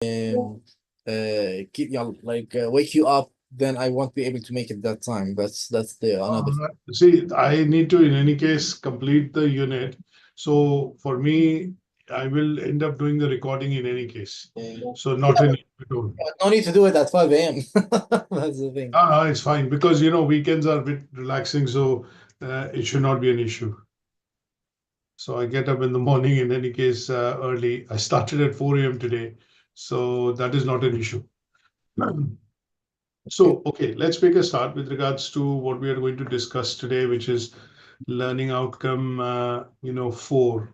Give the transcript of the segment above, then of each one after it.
wake you up, then I won't be able to make it that time. That's the another. See, I need to, in any case, complete the unit. So for me, I will end up doing the recording in any case. So not an issue at all. No need to do it at 5 a.m. That's the thing. It's fine because weekends are a bit relaxing, so it should not be an issue. So I get up in the morning in any case early. I started at 4 a.m. today, so that is not an issue. So, okay, let's make a start with regards to what we are going to discuss today, which is learning outcome, 4.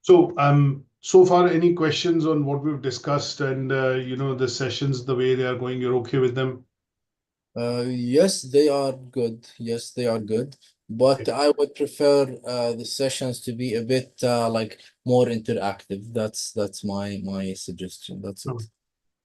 So far, any questions on what we've discussed and, the sessions, the way they are going, you're okay with them? Yes, they are good. Yes, they are good. But Okay. I would prefer the sessions to be a bit more interactive. That's my suggestion. That's it.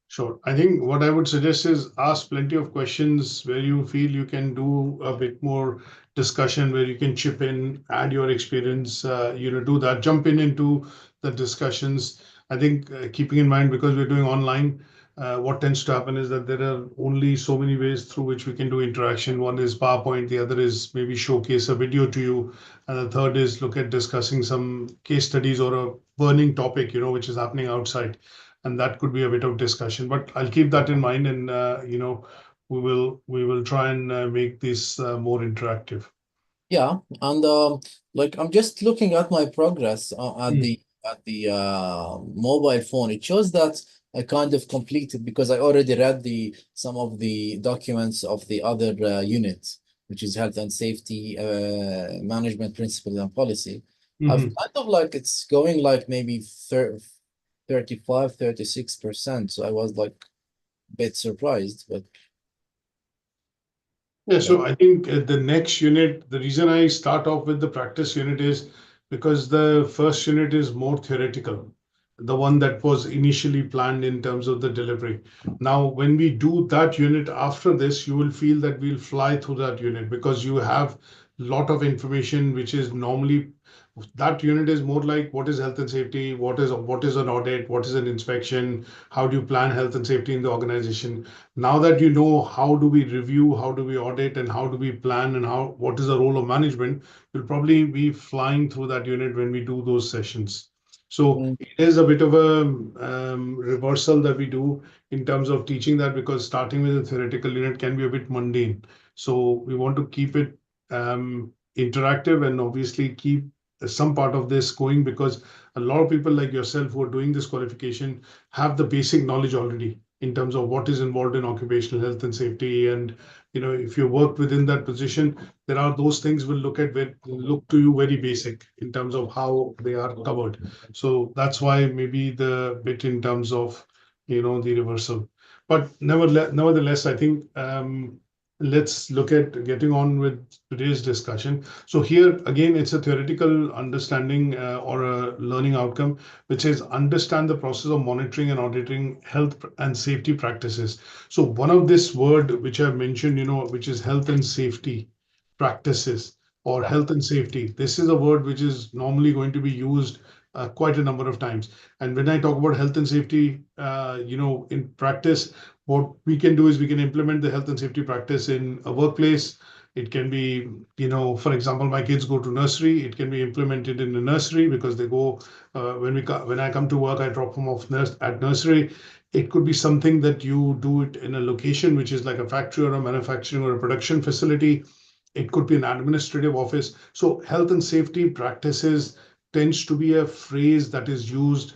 Sure. I think what I would suggest is ask plenty of questions where you feel you can do a bit more discussion, where you can chip in, add your experience, do that, jump into the discussions. I think keeping in mind, because we're doing online, what tends to happen is that there are only so many ways through which we can do interaction. One is PowerPoint, the other is maybe showcase a video to you, and the third is look at discussing some case studies or a burning topic, which is happening outside, and that could be a bit of discussion. But I'll keep that in mind, and we will try and make this more interactive. Yeah, and I'm just looking at my progress at Mm. the mobile phone. It shows that I kind of completed because I already read some of the documents of the other units, which is health and safety management principles and policy. I've Mhm. kind of it's going maybe 35, 36%. So I was a bit surprised, but Yeah, yeah. so I think the next unit, the reason I start off with the practice unit is because the first unit is more theoretical, the one that was initially planned in terms of the delivery. Now, when we do that unit after this, you will feel that we'll fly through that unit because you have a lot of information, which is normally that unit is more like what is health and safety, what is an audit, what is an inspection, how do you plan health and safety in the organization. Now that you know how do we review, how do we audit, and how do we plan, and what is the role of management, you'll probably be flying through that unit when we do those sessions. So Mm. it is a bit of a reversal that we do in terms of teaching that, because starting with a theoretical unit can be a bit mundane. So we want to keep it interactive and obviously keep some part of this going, because a lot of people like yourself who are doing this qualification have the basic knowledge already in terms of what is involved in occupational health and safety. And if you worked within that position, there are those things will look to you very basic in terms of how they are covered. So that's why maybe the bit in terms of the reversal. But nevertheless, I think let's look at getting on with today's discussion. So here again, it's a theoretical understanding or a learning outcome, which is understand the process of monitoring and auditing health and safety practices. So one of this word which I've mentioned, which is health and safety practices or health and safety. This is a word which is normally going to be used quite a number of times. And when I talk about health and safety, in practice, what we can do is we can implement the health and safety practice in a workplace. It can be, for example, my kids go to nursery. It can be implemented in the nursery because they go when I come to work, I drop them off at nursery. It could be something that you do it in a location which is like a factory or a manufacturing or a production facility. It could be an administrative office. So health and safety practices tends to be a phrase that is used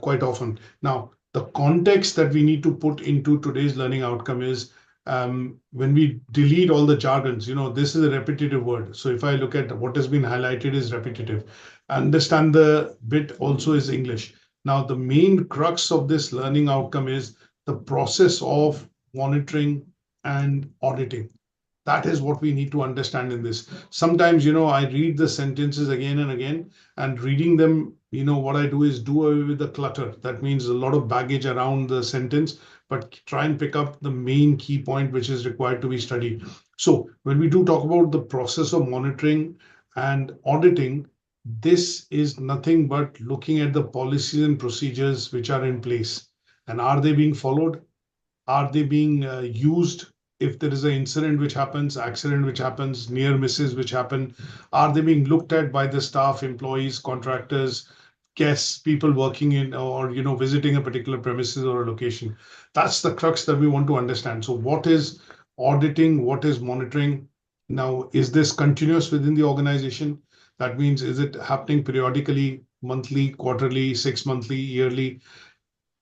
quite often. Now, the context that we need to put into today's learning outcome is when we delete all the jargons, this is a repetitive word. So if I look at what has been highlighted is repetitive. Understand the bit also is English. Now, the main crux of this learning outcome is the process of monitoring and auditing. That is what we need to understand in this. Sometimes, I read the sentences again and again, and reading them, what I do is do away with the clutter. That means a lot of baggage around the sentence, but try and pick up the main key point which is required to be studied. So when we do talk about the process of monitoring and auditing, this is nothing but looking at the policies and procedures which are in place. And are they being followed? Are they being used? If there is an incident which happens, accident which happens, near misses which happen, are they being looked at by the staff, employees, contractors, guests, people working in or visiting a particular premises or a location? That's the crux that we want to understand. So what is auditing? What is monitoring? Now, is this continuous within the organization? That means, is it happening periodically, monthly, quarterly, 6 monthly, yearly?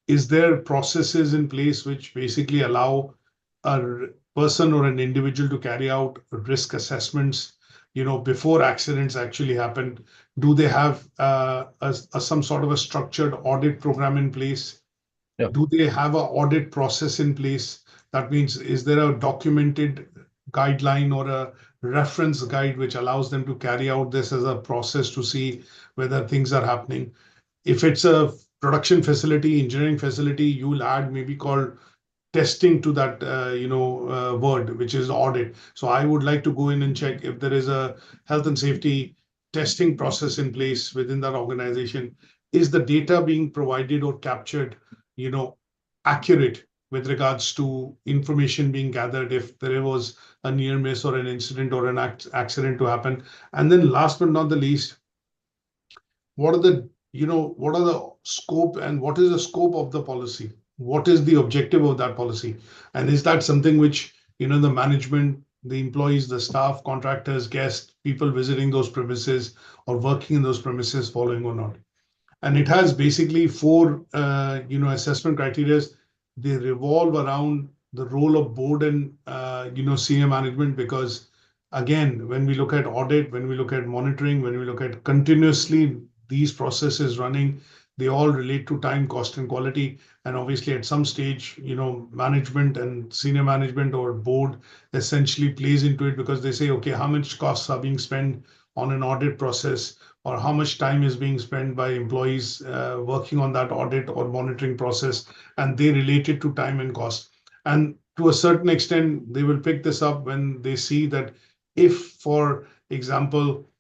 Is there processes in place which basically allow a person or an individual to carry out risk assessments, before accidents actually happen? Do they have some sort of a structured audit program in place? Yeah. Do they have an audit process in place? That means, is there a documented guideline or a reference guide which allows them to carry out this as a process to see whether things are happening? If it's a production facility, engineering facility, you will add maybe called testing to that word, which is audit. So I would like to go in and check if there is a health and safety testing process in place within that organization. Is the data being provided or captured accurate with regards to information being gathered if there was a near miss or an incident or an accident to happen? And then last but not the least, what are the scope and what is the scope of the policy? What is the objective of that policy? And is that something which, the management, the employees, the staff, contractors, guests, people visiting those premises or working in those premises following or not? And it has basically four, assessment criteria. They revolve around the role of board and, senior management, because again, when we look at audit, when we look at monitoring, when we look at continuously these processes running, they all relate to time, cost, and quality. And obviously, at some stage, management and senior management or board essentially plays into it, because they say, okay, how much costs are being spent on an audit process, or how much time is being spent by employees working on that audit or monitoring process, and they relate it to time and cost. And to a certain extent, they will pick this up when they see that if, for example,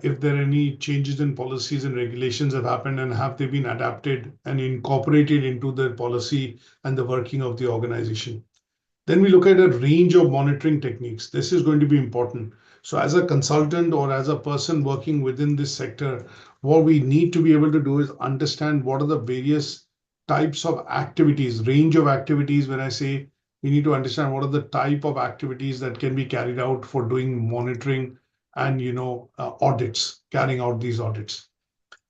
if there are any changes in policies and regulations have happened, and have they been adapted and incorporated into the policy and the working of the organization. Then we look at a range of monitoring techniques. This is going to be important. So as a consultant or as a person working within this sector, what we need to be able to do is understand what are the various types of activities, range of activities. When I say we need to understand what are the type of activities that can be carried out for doing monitoring and audits, carrying out these audits.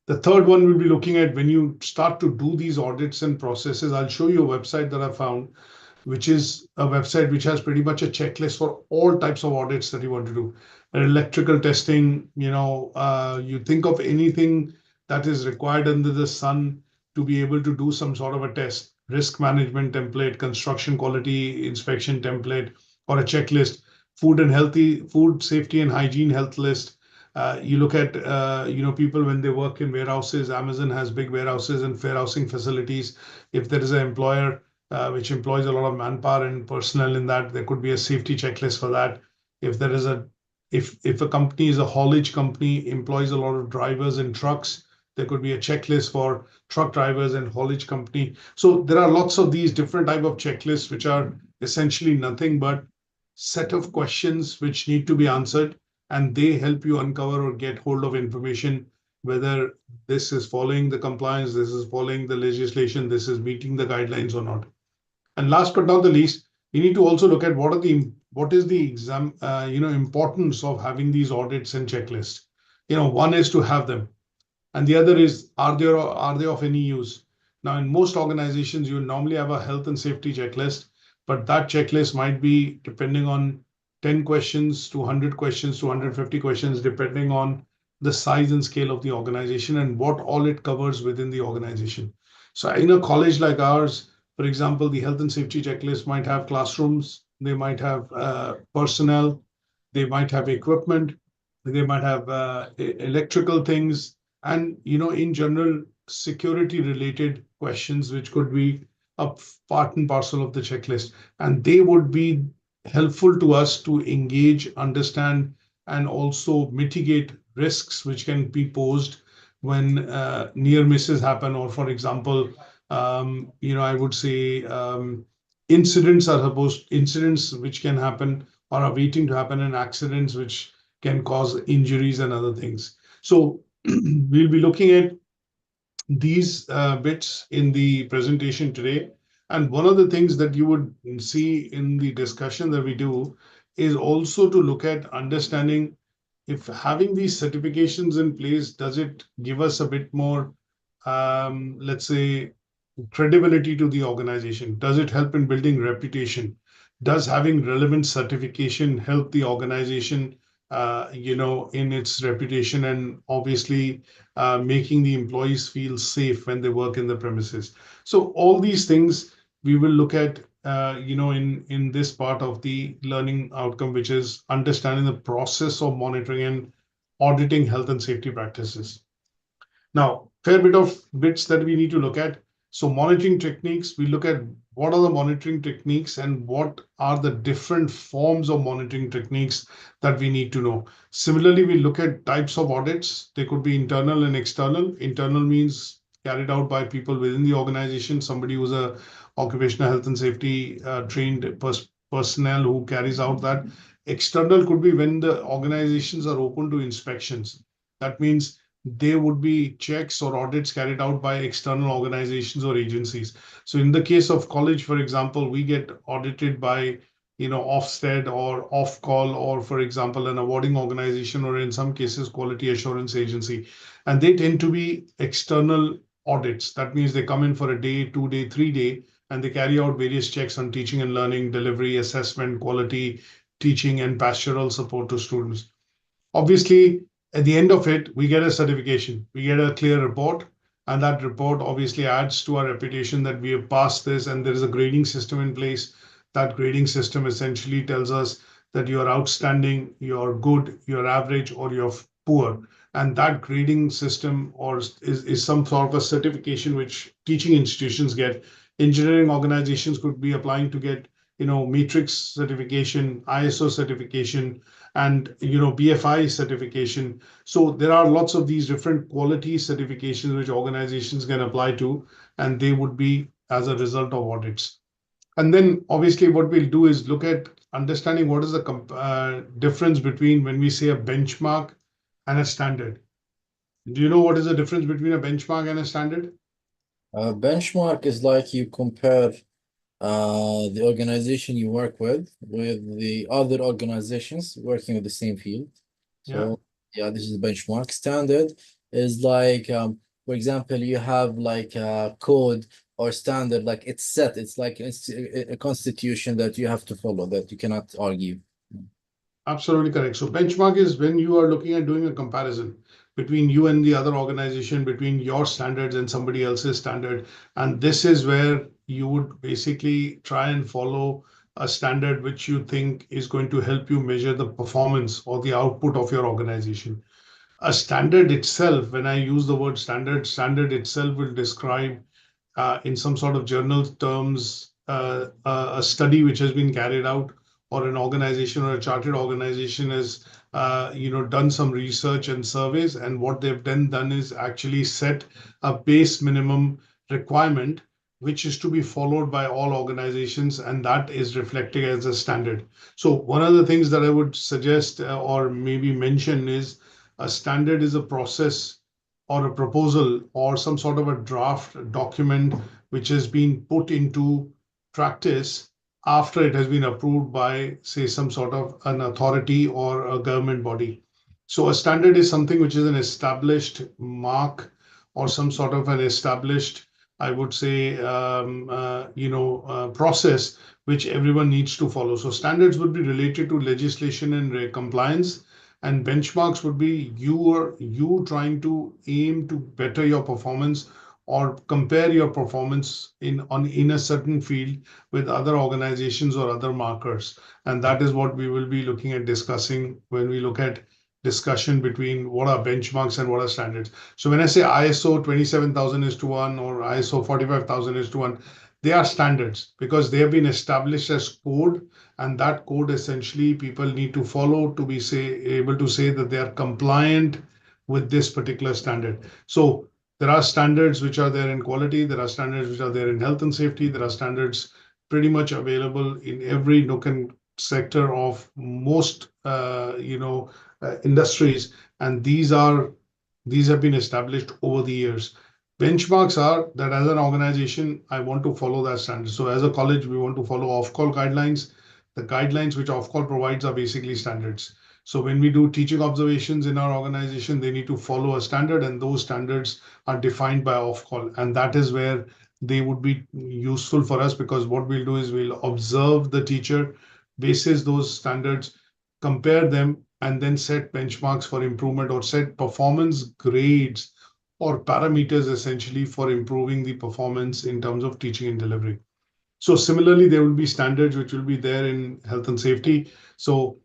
The third one we'll be looking at when you start to do these audits and processes. I'll show you a website that I found, which is a website which has pretty much a checklist for all types of audits that you want to do. Electrical testing, you think of anything that is required under the sun to be able to do some sort of a test, risk management template, construction quality inspection template, or a checklist, food safety and hygiene health list. You look at people when they work in warehouses. Amazon has big warehouses and warehousing facilities. If there is an employer which employs a lot of manpower and personnel in that, there could be a safety checklist for that. If a company is a haulage company, employs a lot of drivers and trucks, there could be a checklist for truck drivers and haulage company. So there are lots of these different type of checklists, which are essentially nothing but set of questions which need to be answered, and they help you uncover or get hold of information, whether this is following the compliance, this is following the legislation, this is meeting the guidelines or not. And last but not the least, you need to also look at what is the importance of having these audits and checklists. One is to have them, and the other is, are they of any use? Now, in most organizations, you normally have a health and safety checklist, but that checklist might be depending on 10 questions to 100 questions to 150 questions, depending on the size and scale of the organization and what all it covers within the organization. So in a college like ours, for example, the health and safety checklist might have classrooms, they might have personnel, they might have equipment, they might have electrical things, and in general, security related questions, which could be a part and parcel of the checklist. And they would be helpful to us to engage, understand, and also mitigate risks which can be posed when near misses happen, or for example, I would say incidents which can happen or are waiting to happen, and accidents which can cause injuries and other things. So we'll be looking at these bits in the presentation today. And one of the things that you would see in the discussion that we do is also to look at understanding if having these certifications in place, does it give us a bit more, let's say, credibility to the organization? Does it help in building reputation? Does having relevant certification help the organization, in its reputation, and obviously making the employees feel safe when they work in the premises? So all these things we will look at, in this part of the learning outcome, which is understanding the process of monitoring and auditing health and safety practices. Now, fair bit of bits that we need to look at. So monitoring techniques, we look at what are the monitoring techniques and what are the different forms of monitoring techniques that we need to know. Similarly, we look at types of audits. They could be internal and external. Internal means carried out by people within the organization, somebody who's a occupational health and safety trained personnel who carries out that. External could be when the organizations are open to inspections. That means there would be checks or audits carried out by external organizations or agencies. So in the case of college, for example, we get audited by, Ofsted or Ofcall, or for example, an awarding organization, or in some cases, quality assurance agency. And they tend to be external audits. That means they come in for a day, 2 day, 3 day, and they carry out various checks on teaching and learning, delivery, assessment, quality, teaching, and pastoral support to students. Obviously, at the end of it, we get a certification, we get a clear report, and that report obviously adds to our reputation that we have passed this, and there is a grading system in place. That grading system essentially tells us that you're outstanding, you're good, you're average, or you're poor. And that grading system is some sort of a certification which teaching institutions get. Engineering organizations could be applying to get, matrix certification, ISO certification, and BFI certification. So there are lots of these different quality certifications which organizations can apply to, and they would be as a result of audits. And then obviously what we'll do is look at understanding what is the difference between when we say a benchmark and a standard. Do you know what is the difference between a benchmark and a standard? Benchmark is like you compare the organization you work with the other organizations working with the same field. So yeah, this is the benchmark. Standard is like, for example, you have like a code or standard, like it's set. It's like a constitution that you have to follow, that you cannot argue. Absolutely correct. So benchmark is when you are looking at doing a comparison between you and the other organization, between your standards and somebody else's standard. And this is where you would basically try and follow a standard which you think is going to help you measure the performance or the output of your organization. A standard itself, when I use the word standard itself will describe in some sort of journal terms, a study which has been carried out, or an organization or a chartered organization has done some research and surveys, and what they've then done is actually set a base minimum requirement which is to be followed by all organizations, and that is reflected as a standard. So one of the things that I would suggest or maybe mention is a standard is a process or a proposal or some sort of a draft document which has been put into practice after it has been approved by, say, some sort of an authority or a government body. So a standard is something which is an established mark or some sort of an established, I would say, process which everyone needs to follow. So standards would be related to legislation and compliance, and benchmarks would be you trying to aim to better your performance or compare your performance in a certain field with other organizations or other markers. And that is what we will be looking at discussing when we look at discussion between what are benchmarks and what are standards. So when I say ISO 27001 or ISO 45001, They are standards because they have been established as code, and that code essentially people need to follow to be able to say that they are compliant with this particular standard. So there are standards which are there in quality, there are standards which are there in health and safety, there are standards pretty much available in every nook and sector of most industries, and these have been established over the years. Benchmarks are that as an organization, I want to follow that standard. So as a college, we want to follow off-call guidelines. The guidelines which off-call provides are basically standards. So when we do teaching observations in our organization, they need to follow a standard, and those standards are defined by off-call. And that is where they would be useful for us, because what we'll do is we'll observe the teacher, basis those standards, compare them, and then set benchmarks for improvement or set performance grades or parameters essentially for improving the performance in terms of teaching and delivery. So similarly, there will be standards which will be there in health and safety. So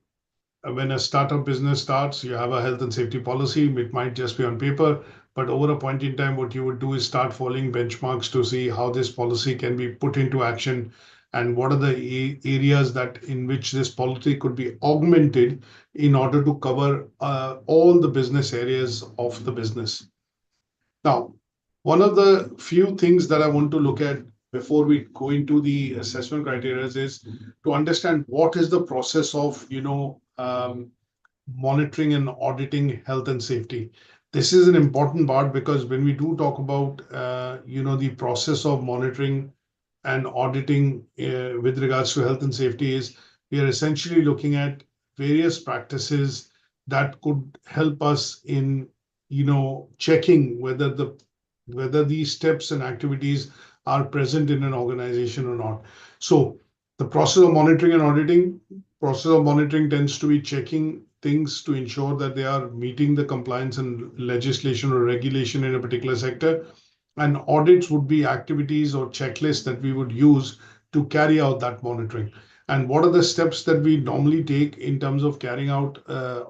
when a startup business starts, you have a health and safety policy. It might just be on paper, but over a point in time, what you would do is start following benchmarks to see how this policy can be put into action and what are the areas that in which this policy could be augmented in order to cover all the business areas of the business. Now, one of the few things that I want to look at before we go into the assessment criteria is to understand what is the process of, monitoring and auditing health and safety. This is an important part because when we do talk about, the process of monitoring and auditing with regards to health and safety is we are essentially looking at various practices that could help us in checking whether these steps and activities are present in an organization or not. So the process of monitoring tends to be checking things to ensure that they are meeting the compliance and legislation or regulation in a particular sector. And audits would be activities or checklists that we would use to carry out that monitoring. And what are the steps that we normally take in terms of carrying out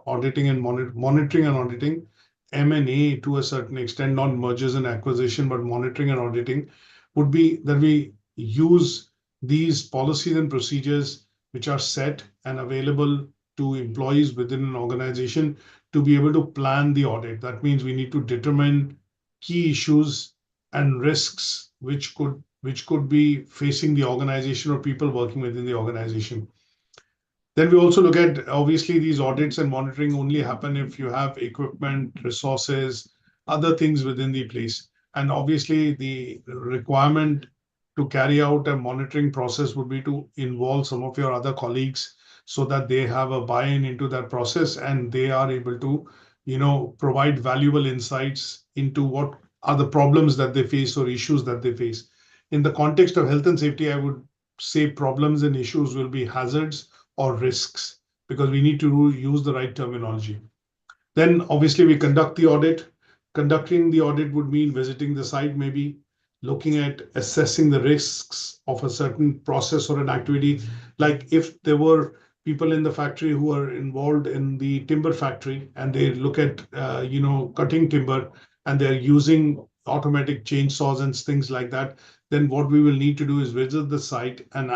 auditing and monitoring and auditing? M&A to a certain extent, not mergers and acquisition, but monitoring and auditing would be that we use these policies and procedures which are set and available to employees within an organization to be able to plan the audit. That means we need to determine key issues and risks which could be facing the organization or people working within the organization. Then we also look at, obviously, these audits and monitoring only happen if you have equipment, resources, other things within the place. And obviously, the requirement to carry out a monitoring process would be to involve some of your other colleagues so that they have a buy-in into that process and they are able to, provide valuable insights into what are the problems that they face or issues that they face. In the context of health and safety, I would say problems and issues will be hazards or risks, because we need to use the right terminology. Then obviously we conduct the audit. Conducting the audit would mean visiting the site, maybe looking at assessing the risks of a certain process or an activity. Like if there were people in the factory who are involved in the timber factory and they look at, cutting timber and they're using automatic chainsaws and things like that, then what we will need to do is visit the site and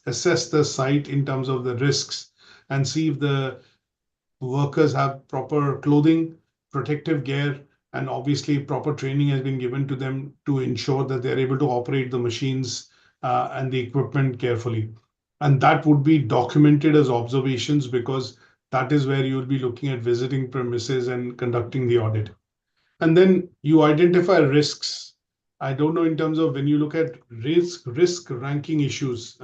assess the site in terms of the risks and see if the workers have proper clothing, protective gear, and obviously proper training has been given to them to ensure that they're able to operate the machines and the equipment carefully. And that would be documented as observations because that is where you will be looking at visiting premises and conducting the audit. And then you identify risks. I don't know in terms of when you look at risk ranking issues,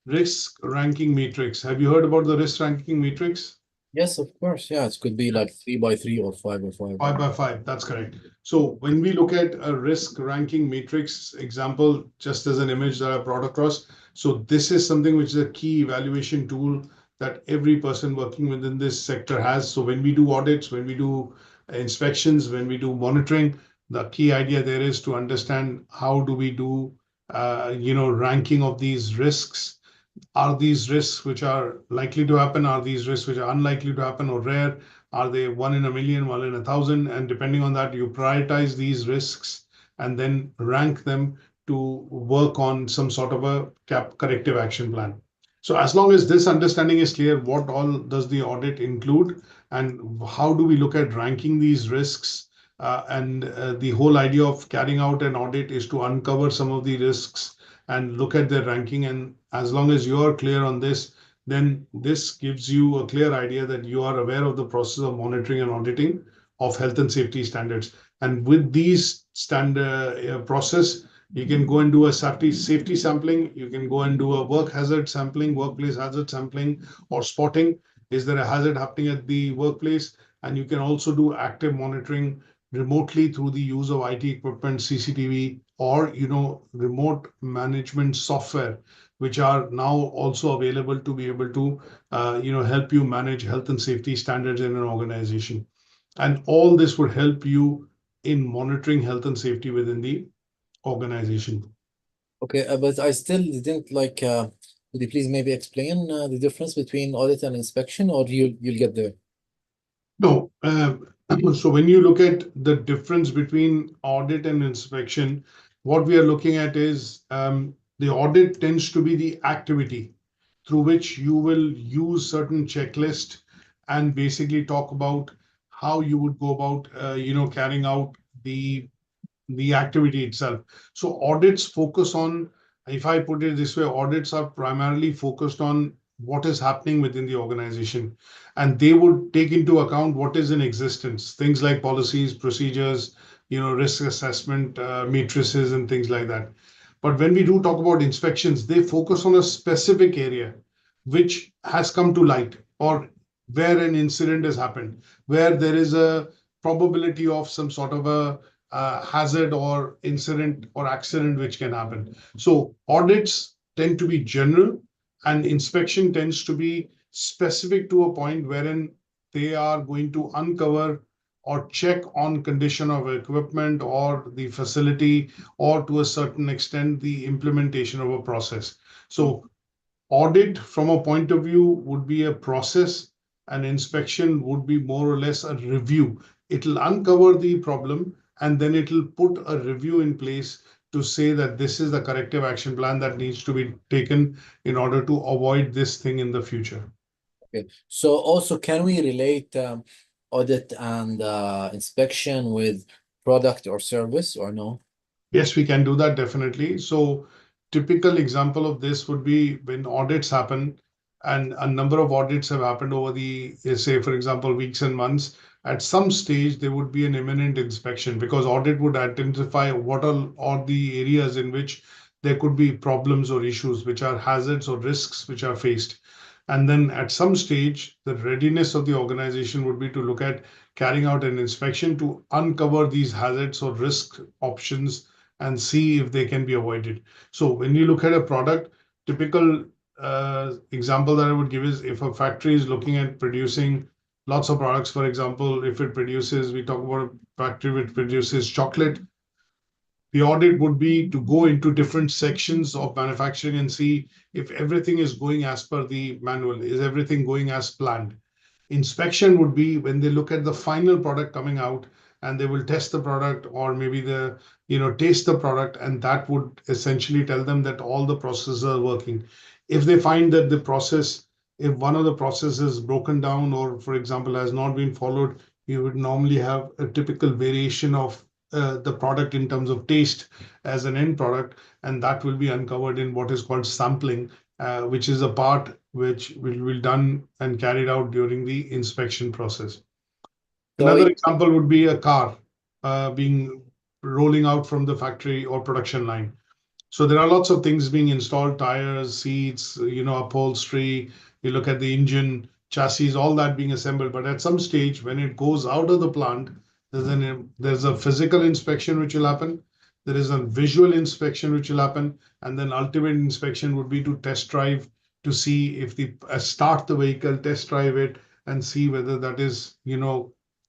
risk ranking matrix. Have you heard about the risk ranking matrix? Yes, of course. Yeah, it could be like 3x3 or 5x5. 5x5, that's correct. So when we look at a risk ranking matrix example, just as an image that I brought across, so this is something which is a key evaluation tool that every person working within this sector has. So when we do audits, when we do inspections, when we do monitoring, the key idea there is to understand how do we do, ranking of these risks. Are these risks which are likely to happen? Are these risks which are unlikely to happen or rare? Are they 1 in a million, 1 in 1,000? And depending on that, you prioritize these risks and then rank them to work on some sort of a corrective action plan. So as long as this understanding is clear, what all does the audit include and how do we look at ranking these risks? The whole idea of carrying out an audit is to uncover some of the risks and look at their ranking. And as long as you're clear on this, then this gives you a clear idea that you are aware of the process of monitoring and auditing of health and safety standards. And with these standard process, you can go and do a safety sampling. You can go and do a work hazard sampling, workplace hazard sampling, or spotting. Is there a hazard happening at the workplace? And you can also do active monitoring remotely through the use of IT equipment, CCTV, or remote management software, which are now also available to be able to help you manage health and safety standards in an organization. And all this would help you in monitoring health and safety within the organization. Okay, but I still didn't like. Would you please maybe explain the difference between audit and inspection, or you'll get there? No. So when you look at the difference between audit and inspection, what we are looking at is the audit tends to be the activity through which you will use certain checklist and basically talk about how you would go about carrying out the activity itself. So audits focus on, if I put it this way, audits are primarily focused on what is happening within the organization, and they would take into account what is in existence, things like policies, procedures, risk assessment matrices and things like that. But when we do talk about inspections, they focus on a specific area which has come to light, or where an incident has happened, where there is a probability of some sort of a hazard or incident or accident which can happen. So audits tend to be general, and inspection tends to be specific to a point wherein they are going to uncover or check on condition of equipment or the facility, or to a certain extent the implementation of a process. So audit from a point of view would be a process, and inspection would be more or less a review. It'll uncover the problem and then it'll put a review in place to say that this is the corrective action plan that needs to be taken in order to avoid this thing in the future. Okay. So also, can we relate audit and inspection with product or service, or no? Yes, we can do that definitely. So typical example of this would be when audits happen, and a number of audits have happened over the, say, for example, weeks and months. At some stage, there would be an imminent inspection, because audit would identify what are the areas in which there could be problems or issues, which are hazards or risks which are faced. And then at some stage, the readiness of the organization would be to look at carrying out an inspection to uncover these hazards or risk options and see if they can be avoided. So when you look at a product, typical example that I would give is, if a factory is looking at producing lots of products, for example, if it produces, we talk about a factory which produces chocolate, the audit would be to go into different sections of manufacturing and see if everything is going as per the manual, is everything going as planned. Inspection would be when they look at the final product coming out, and they will test the product, or maybe taste the product, and that would essentially tell them that all the processes are working. If they find that if one of the processes is broken down, or for example has not been followed, you would normally have a typical variation of the product in terms of taste as an end product, and that will be uncovered in what is called sampling, which is a part which will be done and carried out during the inspection process. Another example would be a car being rolling out from the factory or production line. So there are lots of things being installed: tires, seats, upholstery. You look at the engine, chassis, all that being assembled. But at some stage, when it goes out of the plant, there's a physical inspection which will happen. There is a visual inspection which will happen, and then ultimate inspection would be to test drive, to see if start the vehicle, test drive it, and see whether that is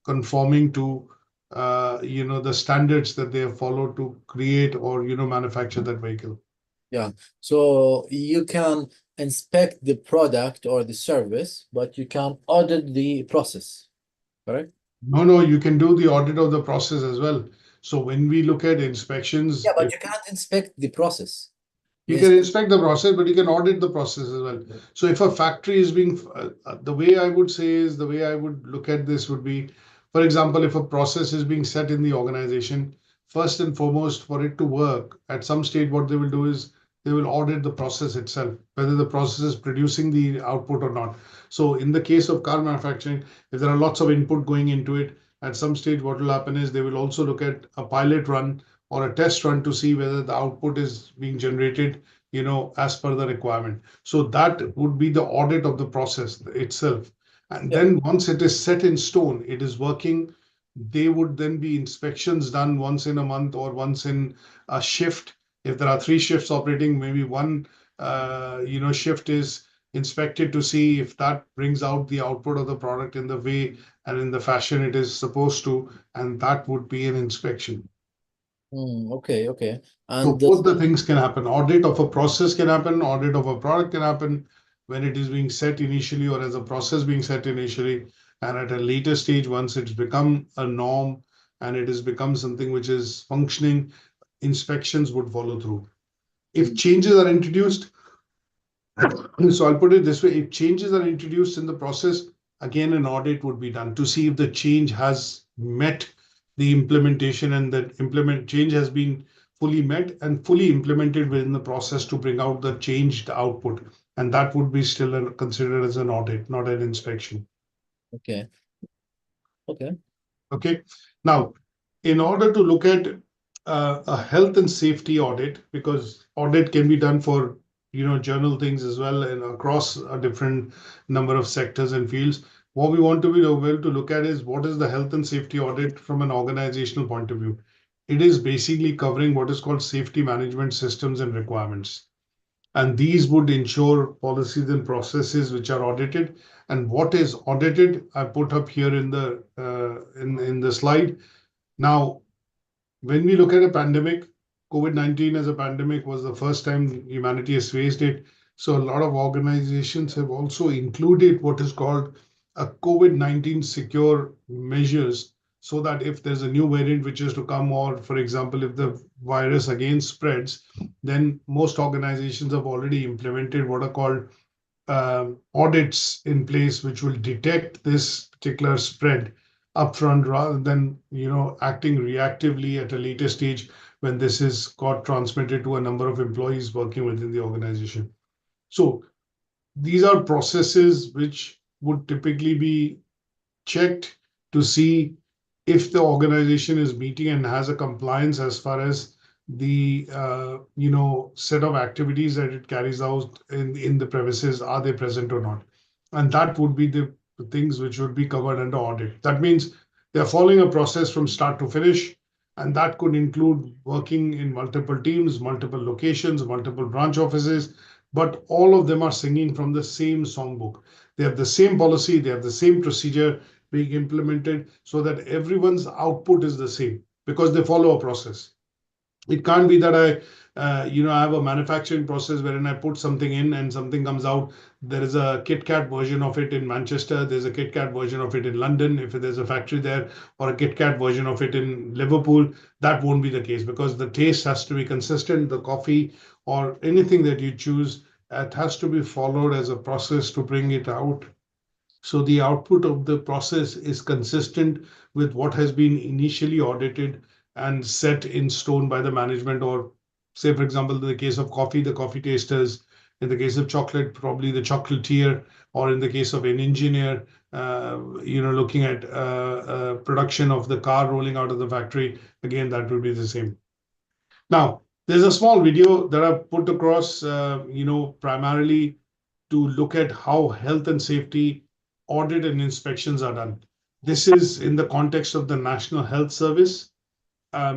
conforming to the standards that they have followed to create or manufacture that vehicle. Yeah. So you can inspect the product or the service, but you can't audit the process, correct? No, you can do the audit of the process as well. So when we look at inspections, Yeah, but you cannot inspect the process. you can inspect the process, but you can audit the process as well. So if a factory is being, the way I would say is, the way I would look at this would be, for example, if a process is being set in the organization, first and foremost, for it to work, at some stage, what they will do is they will audit the process itself, whether the process is producing the output or not. So in the case of car manufacturing, if there are lots of input going into it, at some stage, what will happen is they will also look at a pilot run or a test run to see whether the output is being generated, as per the requirement. So that would be the audit of the process itself. And then once it is set in stone, it is working, there would then be inspections done once in a month or once in a shift. If there are 3 shifts operating, maybe one, shift is inspected to see if that brings out the output of the product in the way and in the fashion it is supposed to, and that would be an inspection. Okay. So And both the things can happen. Audit of a process can happen, audit of a product can happen when it is being set initially or as a process being set initially. And at a later stage, once it's become a norm and it has become something which is functioning, inspections would follow through. If changes are introduced, so I'll put it this way, if changes are introduced in the process, again, an audit would be done to see if the change has met the implementation and that change has been fully met and fully implemented within the process to bring out the changed output. And that would be still considered as an audit, not an inspection. okay. Okay. Now, in order to look at a health and safety audit, because audit can be done for journal things as well and across a different number of sectors and fields. What we want to be able to look at is what is the health and safety audit from an organizational point of view. It is basically covering what is called safety management systems and requirements. And these would ensure policies and processes which are audited. And what is audited, I put up here in the slide. Now, when we look at a pandemic, COVID-19 as a pandemic was the first time humanity has faced it. So a lot of organizations have also included what is called a COVID-19 secure measures, so that if there's a new variant which is to come, or for example, if the virus again spreads, then most organizations have already implemented what are called audits in place, which will detect this particular spread upfront rather than acting reactively at a later stage when this is got transmitted to a number of employees working within the organization. So these are processes which would typically be checked to see if the organization is meeting and has a compliance as far as the set of activities that it carries out in the premises, are they present or not? And that would be the things which would be covered under audit. That means they're following a process from start to finish, and that could include working in multiple teams, multiple locations, multiple branch offices, but all of them are singing from the same songbook. They have the same policy, they have the same procedure being implemented, so that everyone's output is the same because they follow a process. It can't be that I have a manufacturing process wherein I put something in and something comes out. There is a KitKat version of it in Manchester. There's a KitKat version of it in London, if there's a factory there, or a KitKat version of it in Liverpool. That won't be the case because the taste has to be consistent. The coffee or anything that you choose, it has to be followed as a process to bring it out. So the output of the process is consistent with what has been initially audited and set in stone by the management, or say, for example, in the case of coffee, the coffee tasters, in the case of chocolate, probably the chocolatier, or in the case of an engineer, looking at production of the car rolling out of the factory, again, that will be the same. Now, there's a small video that I've put across, primarily to look at how health and safety audit and inspections are done. This is in the context of the National Health Service. A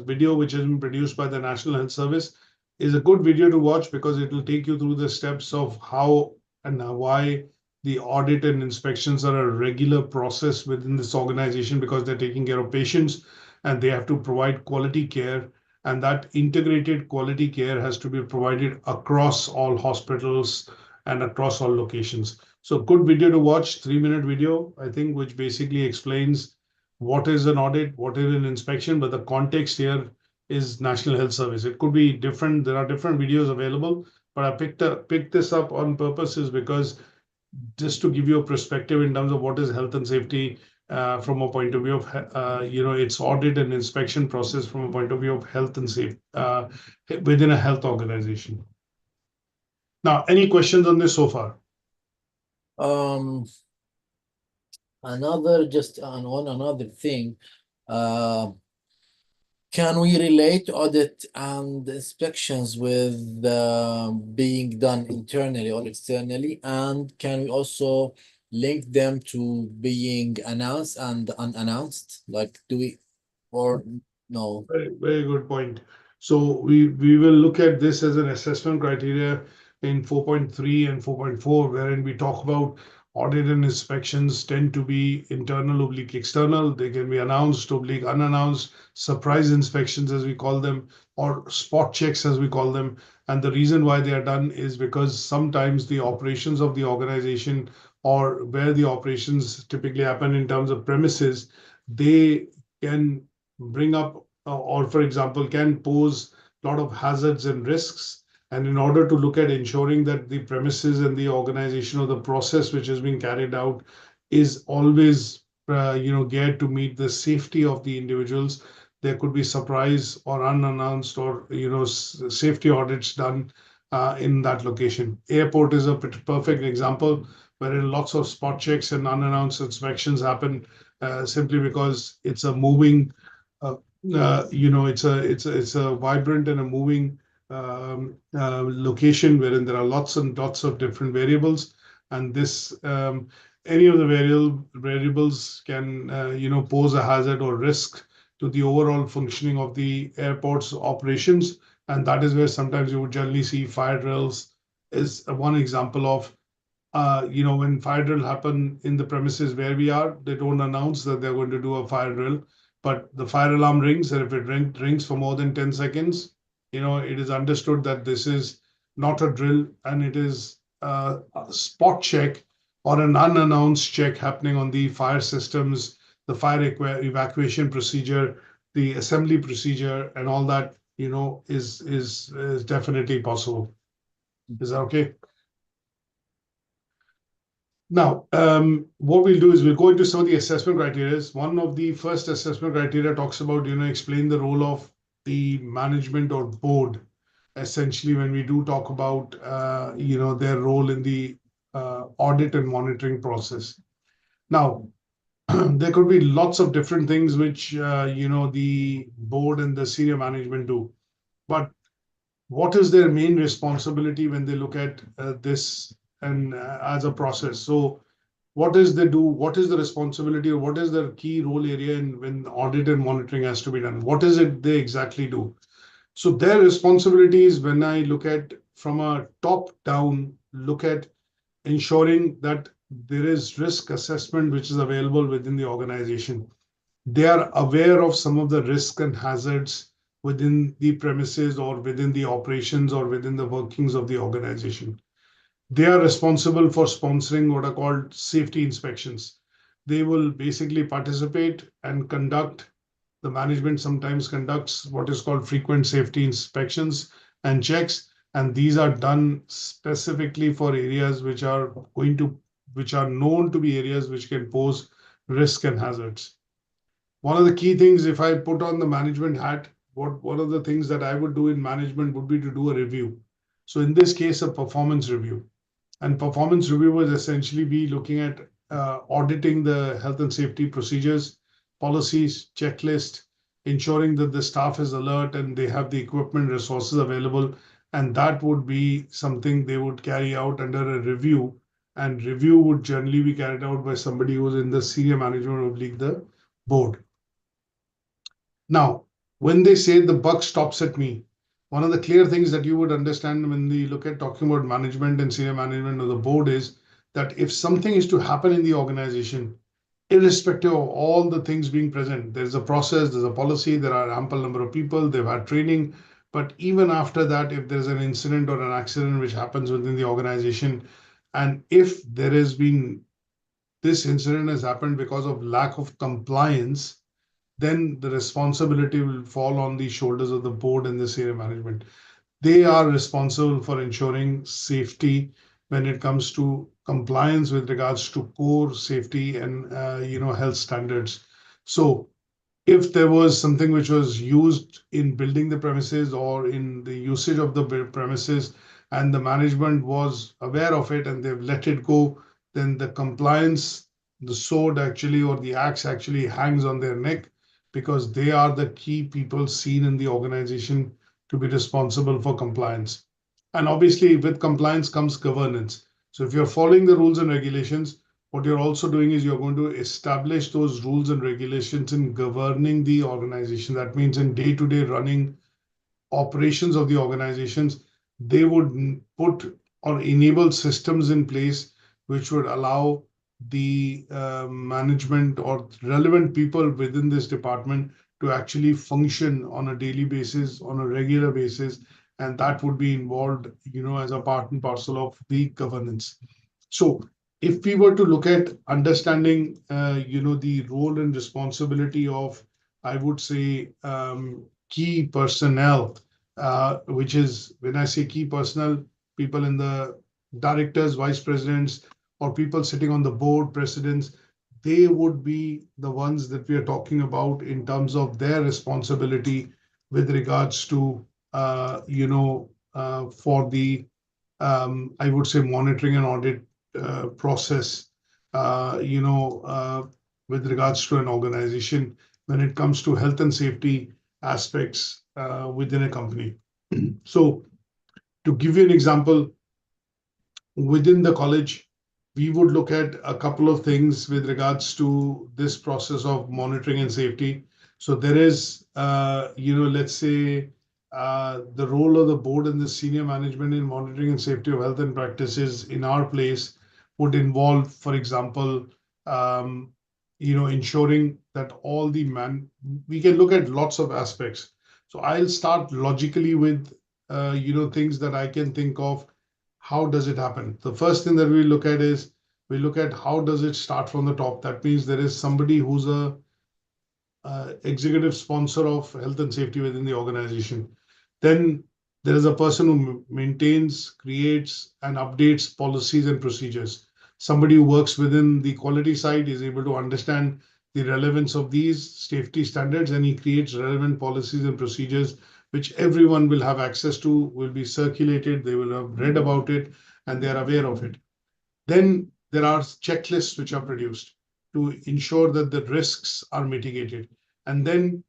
video which has been produced by the National Health Service is a good video to watch because it will take you through the steps of how and why the audit and inspections are a regular process within this organization, because they're taking care of patients and they have to provide quality care. And that integrated quality care has to be provided across all hospitals and across all locations. So good video to watch, 3-minute video, I think, which basically explains what is an audit, what is an inspection, but the context here is National Health Service. It could be different. There are different videos available, but I picked this up on purpose is because just to give you a perspective in terms of what is health and safety from a point of view of its audit and inspection process from a point of view of health and safety within a health organization. Now, any questions on this so far? Just on another thing, can we relate audit and inspections with being done internally or externally? And can we also link them to being announced and unannounced? Like, do we, or no? Very, very good point. So we will look at this as an assessment criteria in 4.3 and 4.4, wherein we talk about audit and inspections tend to be internal / external. They can be announced / unannounced, surprise inspections as we call them, or spot checks as we call them. And the reason why they are done is because sometimes the operations of the organization or where the operations typically happen in terms of premises, they can bring up or for example, can pose a lot of hazards and risks. And in order to look at ensuring that the premises and the organization or the process which is being carried out is always, geared to meet the safety of the individuals, there could be surprise or unannounced or, safety audits done in that location. Airport is a perfect example wherein lots of spot checks and unannounced inspections happen simply because it's a moving it's a vibrant and a moving location wherein there are lots and lots of different variables, and this any of the variables can pose a hazard or risk to the overall functioning of the airport's operations, and that is where sometimes you would generally see fire drills is one example of when fire drill happen in the premises where we are, they don't announce that they're going to do a fire drill, but the fire alarm rings, and if it rings for more than 10 seconds, it is understood that this is not a drill and it is a spot check or an unannounced check happening on the fire systems, the fire evacuation procedure, the assembly procedure, and all that, is definitely possible. Is that okay? Now, what we'll do is we'll go into some of the assessment criteria. One of the first assessment criteria talks about, explain the role of the management or board. Essentially, when we do talk about, their role in the audit and monitoring process. Now, there could be lots of different things which, the board and the senior management do. But what is their main responsibility when they look at this and as a process? So what does they do? What is the responsibility or what is the key role area when audit and monitoring has to be done? What is it they exactly do? So their responsibilities, when I look at from a top down, look at ensuring that there is risk assessment which is available within the organization. They are aware of some of the risks and hazards within the premises or within the operations or within the workings of the organization. They are responsible for sponsoring what are called safety inspections. They will basically participate and conduct, the management sometimes conducts what is called frequent safety inspections and checks, and these are done specifically for areas which are known to be areas which can pose risk and hazards. One of the key things, if I put on the management hat, one of the things that I would do in management would be to do a review. So in this case, a performance review. And performance review would essentially be looking at auditing the health and safety procedures, policies, checklist, ensuring that the staff is alert and they have the equipment resources available. And that would be something they would carry out under a review. And review would generally be carried out by somebody who's in the senior management of the board. Now, when they say the buck stops at me, one of the clear things that you would understand when we look at talking about management and senior management of the board is that if something is to happen in the organization, irrespective of all the things being present, there's a process, there's a policy, there are ample number of people, they've had training. But even after that, if there's an incident or an accident which happens within the organization, and if there this incident has happened because of lack of compliance, then the responsibility will fall on the shoulders of the board and the senior management. They are responsible for ensuring safety when it comes to compliance with regards to core safety and health standards. So if there was something which was used in building the premises or in the usage of the premises, and the management was aware of it and they've let it go, then the compliance, the sword actually, or the axe actually hangs on their neck, because they are the key people seen in the organization to be responsible for compliance. And obviously, with compliance comes governance. So if you're following the rules and regulations, what you're also doing is you're going to establish those rules and regulations in governing the organization. That means in day-to-day running operations of the organizations, they would put or enable systems in place which would allow the management or relevant people within this department to actually function on a daily basis, on a regular basis, and that would be involved, as a part and parcel of the governance. So if we were to look at understanding, the role and responsibility of, I would say, key personnel, which is, when I say key personnel, people in the directors, vice presidents, or people sitting on the board, presidents, they would be the ones that we are talking about in terms of their responsibility with regards to, for the, I would say, monitoring and audit process, with regards to an organization when it comes to health and safety aspects within a company. So to give you an example, within the college, we would look at a couple of things with regards to this process of monitoring and safety. So there is, let's say, the role of the board and the senior management in monitoring and safety of health and practices in our place would involve, for example, ensuring that all the we can look at lots of aspects. So I'll start logically with, things that I can think of. How does it happen? The first thing that we look at is, we look at how does it start from the top. That means there is somebody who's a executive sponsor of health and safety within the organization. Then there is a person who maintains, creates, and updates policies and procedures. Somebody who works within the quality side is able to understand the relevance of these safety standards, and he creates relevant policies and procedures which everyone will have access to, will be circulated, they will have read about it, and they are aware of it. Then there are checklists which are produced to ensure that the risks are mitigated. And then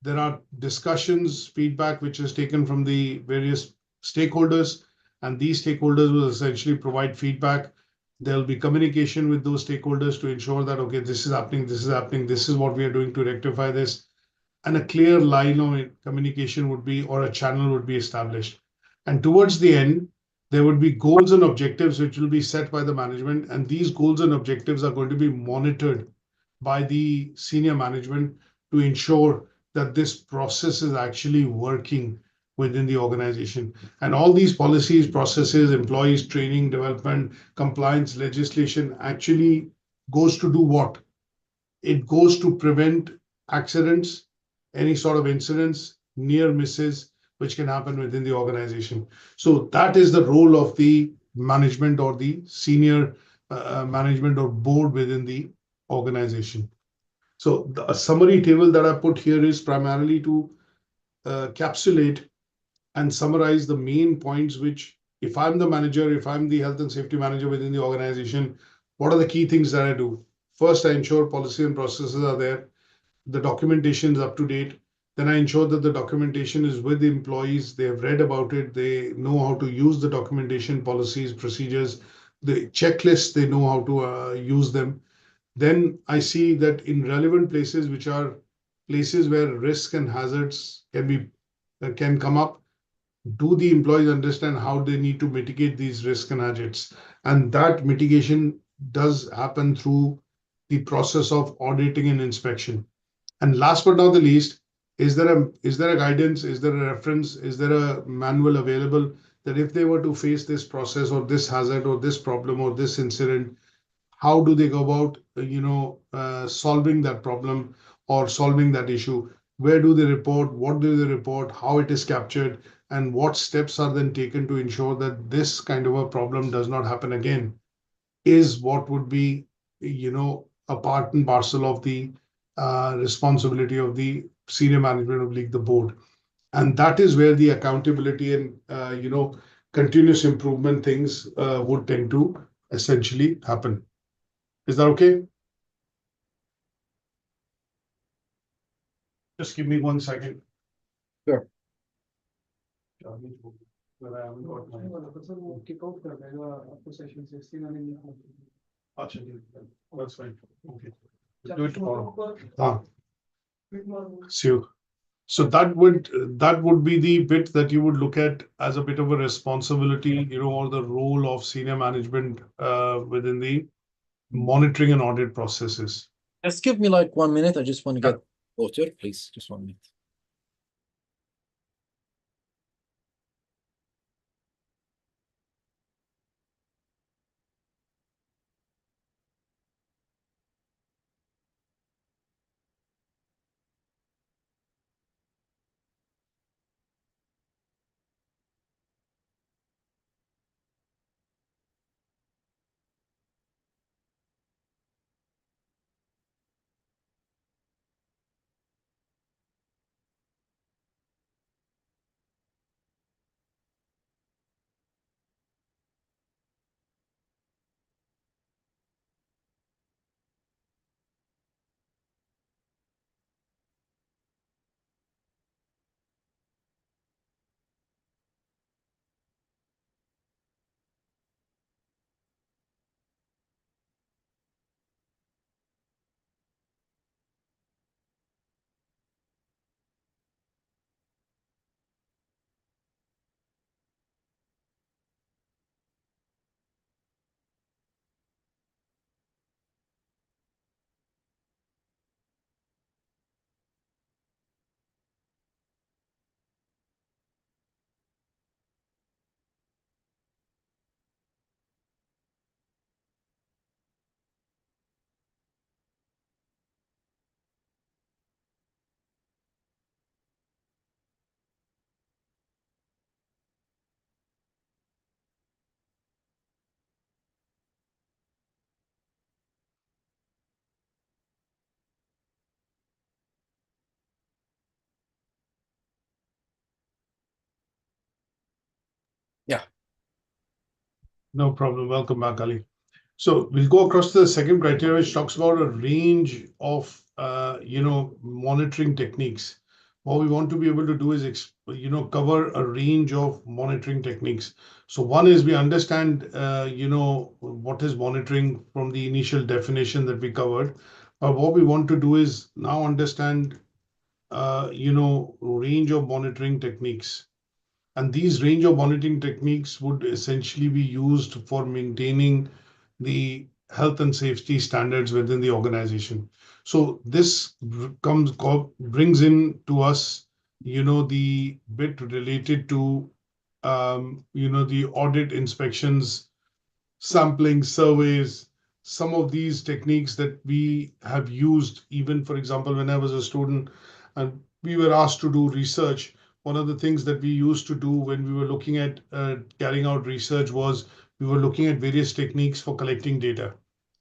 there are discussions, feedback, which is taken from the various stakeholders, and these stakeholders will essentially provide feedback. There'll be communication with those stakeholders to ensure that, okay, this is happening, this is happening, this is what we are doing to rectify this. And a clear line of communication would be, or a channel would be established. And towards the end, there would be goals and objectives which will be set by the management. And these goals and objectives are going to be monitored by the senior management to ensure that this process is actually working within the organization. And all these policies, processes, employees, training, development, compliance, legislation actually goes to do what? It goes to prevent accidents, any sort of incidents, near misses, which can happen within the organization. So that is the role of the management or the senior management or board within the organization. So the summary table that I put here is primarily to capsulate and summarize the main points, which, if I'm the manager, if I'm the health and safety manager within the organization, what are the key things that I do? First, I ensure policy and processes are there. The documentation is up to date. Then I ensure that the documentation is with the employees. They have read about it. They know how to use the documentation, policies, procedures, the checklists, they know how to use them. Then I see that in relevant places, which are places where risk and hazards can come up, do the employees understand how they need to mitigate these risks and hazards? And that mitigation does happen through the process of auditing and inspection. And last but not the least, is there a guidance? Is there a reference? Is there a manual available that if they were to face this process or this hazard or this problem or this incident, how do they go about, solving that problem or solving that issue? Where do they report? What do they report? How it is captured? And what steps are then taken to ensure that this kind of a problem does not happen again? Is what would be, a part and parcel of the responsibility of the senior management of the board. And that is where the accountability and, continuous improvement things would tend to essentially happen. Is that okay? Just give me 1 second. Sure. But I haven't got my. अच्छा, that's fine. Okay. We'll do it tomorrow. So that would be the bit that you would look at as a bit of a responsibility, or the role of senior management within the monitoring and audit processes. Just give me like 1 minute. I just want to get water, please. Just 1 minute. Yeah. No problem. Welcome back, Ali. So we'll go across to the second criteria, which talks about a range of, monitoring techniques. What we want to be able to do is, cover a range of monitoring techniques. So one is we understand, what is monitoring from the initial definition that we covered. But what we want to do is now understand, range of monitoring techniques. And these range of monitoring techniques would essentially be used for maintaining the health and safety standards within the organization. So this brings in to us, the bit related to, the audit inspections, sampling, surveys, some of these techniques that we have used, even for example, when I was a student and we were asked to do research, one of the things that we used to do when we were looking at carrying out research was we were looking at various techniques for collecting data.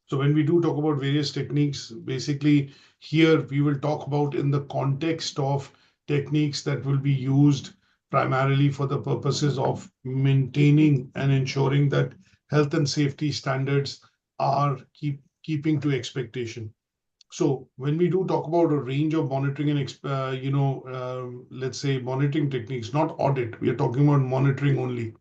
So when we do talk about various techniques, basically here we will talk about in the context of techniques that will be used primarily for the purposes of maintaining and ensuring that health and safety standards are keeping to expectation. So when we do talk about a range of monitoring and let's say monitoring techniques, not audit, we are talking about monitoring only.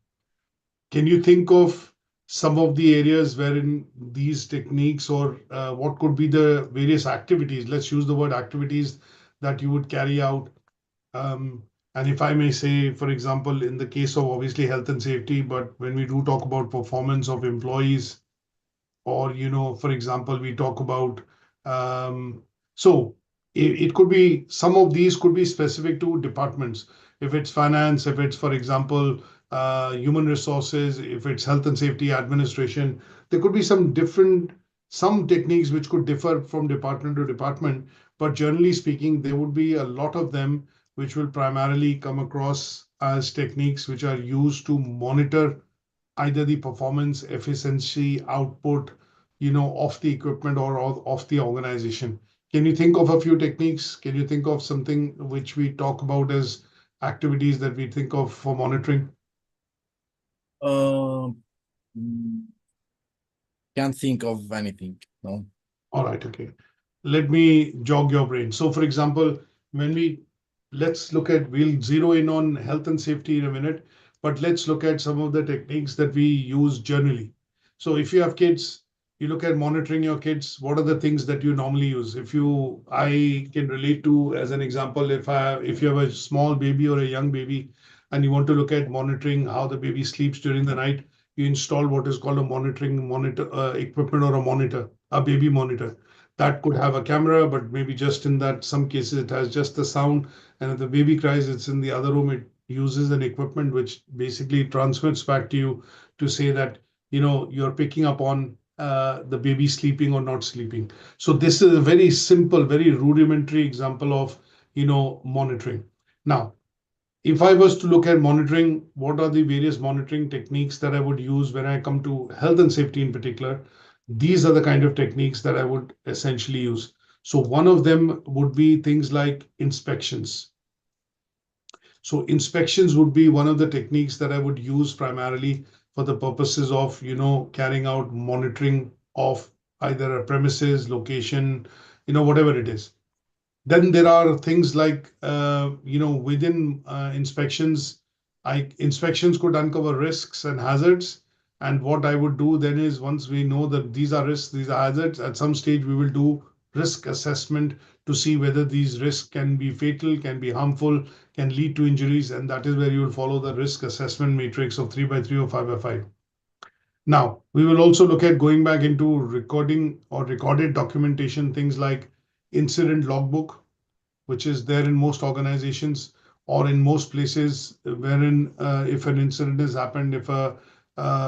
Can you think of some of the areas wherein these techniques or what could be the various activities? Let's use the word activities that you would carry out. And if I may say, for example, in the case of obviously health and safety, but when we do talk about performance of employees, or, for example, we talk about, so it could be, some of these could be specific to departments. If it's finance, if it's, for example, human resources, if it's health and safety administration, there could be some different some techniques which could differ from department to department, but generally speaking, there would be a lot of them which will primarily come across as techniques which are used to monitor either the performance, efficiency, output, of the equipment or of the organization. Can you think of a few techniques? Can you think of something which we talk about as activities that we think of for monitoring? Um, mm, can't think of anything. No. All right, okay. Let me jog your brain. So, for example, when we'll zero in on health and safety in a minute, but let's look at some of the techniques that we use generally. So, if you have kids, you look at monitoring your kids, what are the things that you normally use? I can relate to, as an example, if you have a small baby or a young baby and you want to look at monitoring how the baby sleeps during the night, you install what is called a monitoring monitor equipment or a baby monitor that could have a camera, but maybe just in that some cases it has just the sound. And if the baby cries, it's in the other room. It uses an equipment which basically transmits back to you to say that you're picking up on the baby sleeping or not sleeping. So this is a very simple, very rudimentary example of monitoring. Now, if I was to look at monitoring, what are the various monitoring techniques that I would use when I come to health and safety in particular? These are the kind of techniques that I would essentially use. So one of them would be things like inspections. So inspections would be one of the techniques that I would use primarily for the purposes of, carrying out monitoring of either a premises, location, whatever it is. Then there are things like, within inspections could uncover risks and hazards. And what I would do then is once we know that these are risks, these are hazards, at some stage we will do risk assessment to see whether these risks can be fatal, can be harmful, can lead to injuries. And that is where you will follow the risk assessment matrix of 3x3 or 5x5. Now, we will also look at going back into recording or recorded documentation, things like incident logbook, which is there in most organizations or in most places wherein if an incident has happened, if a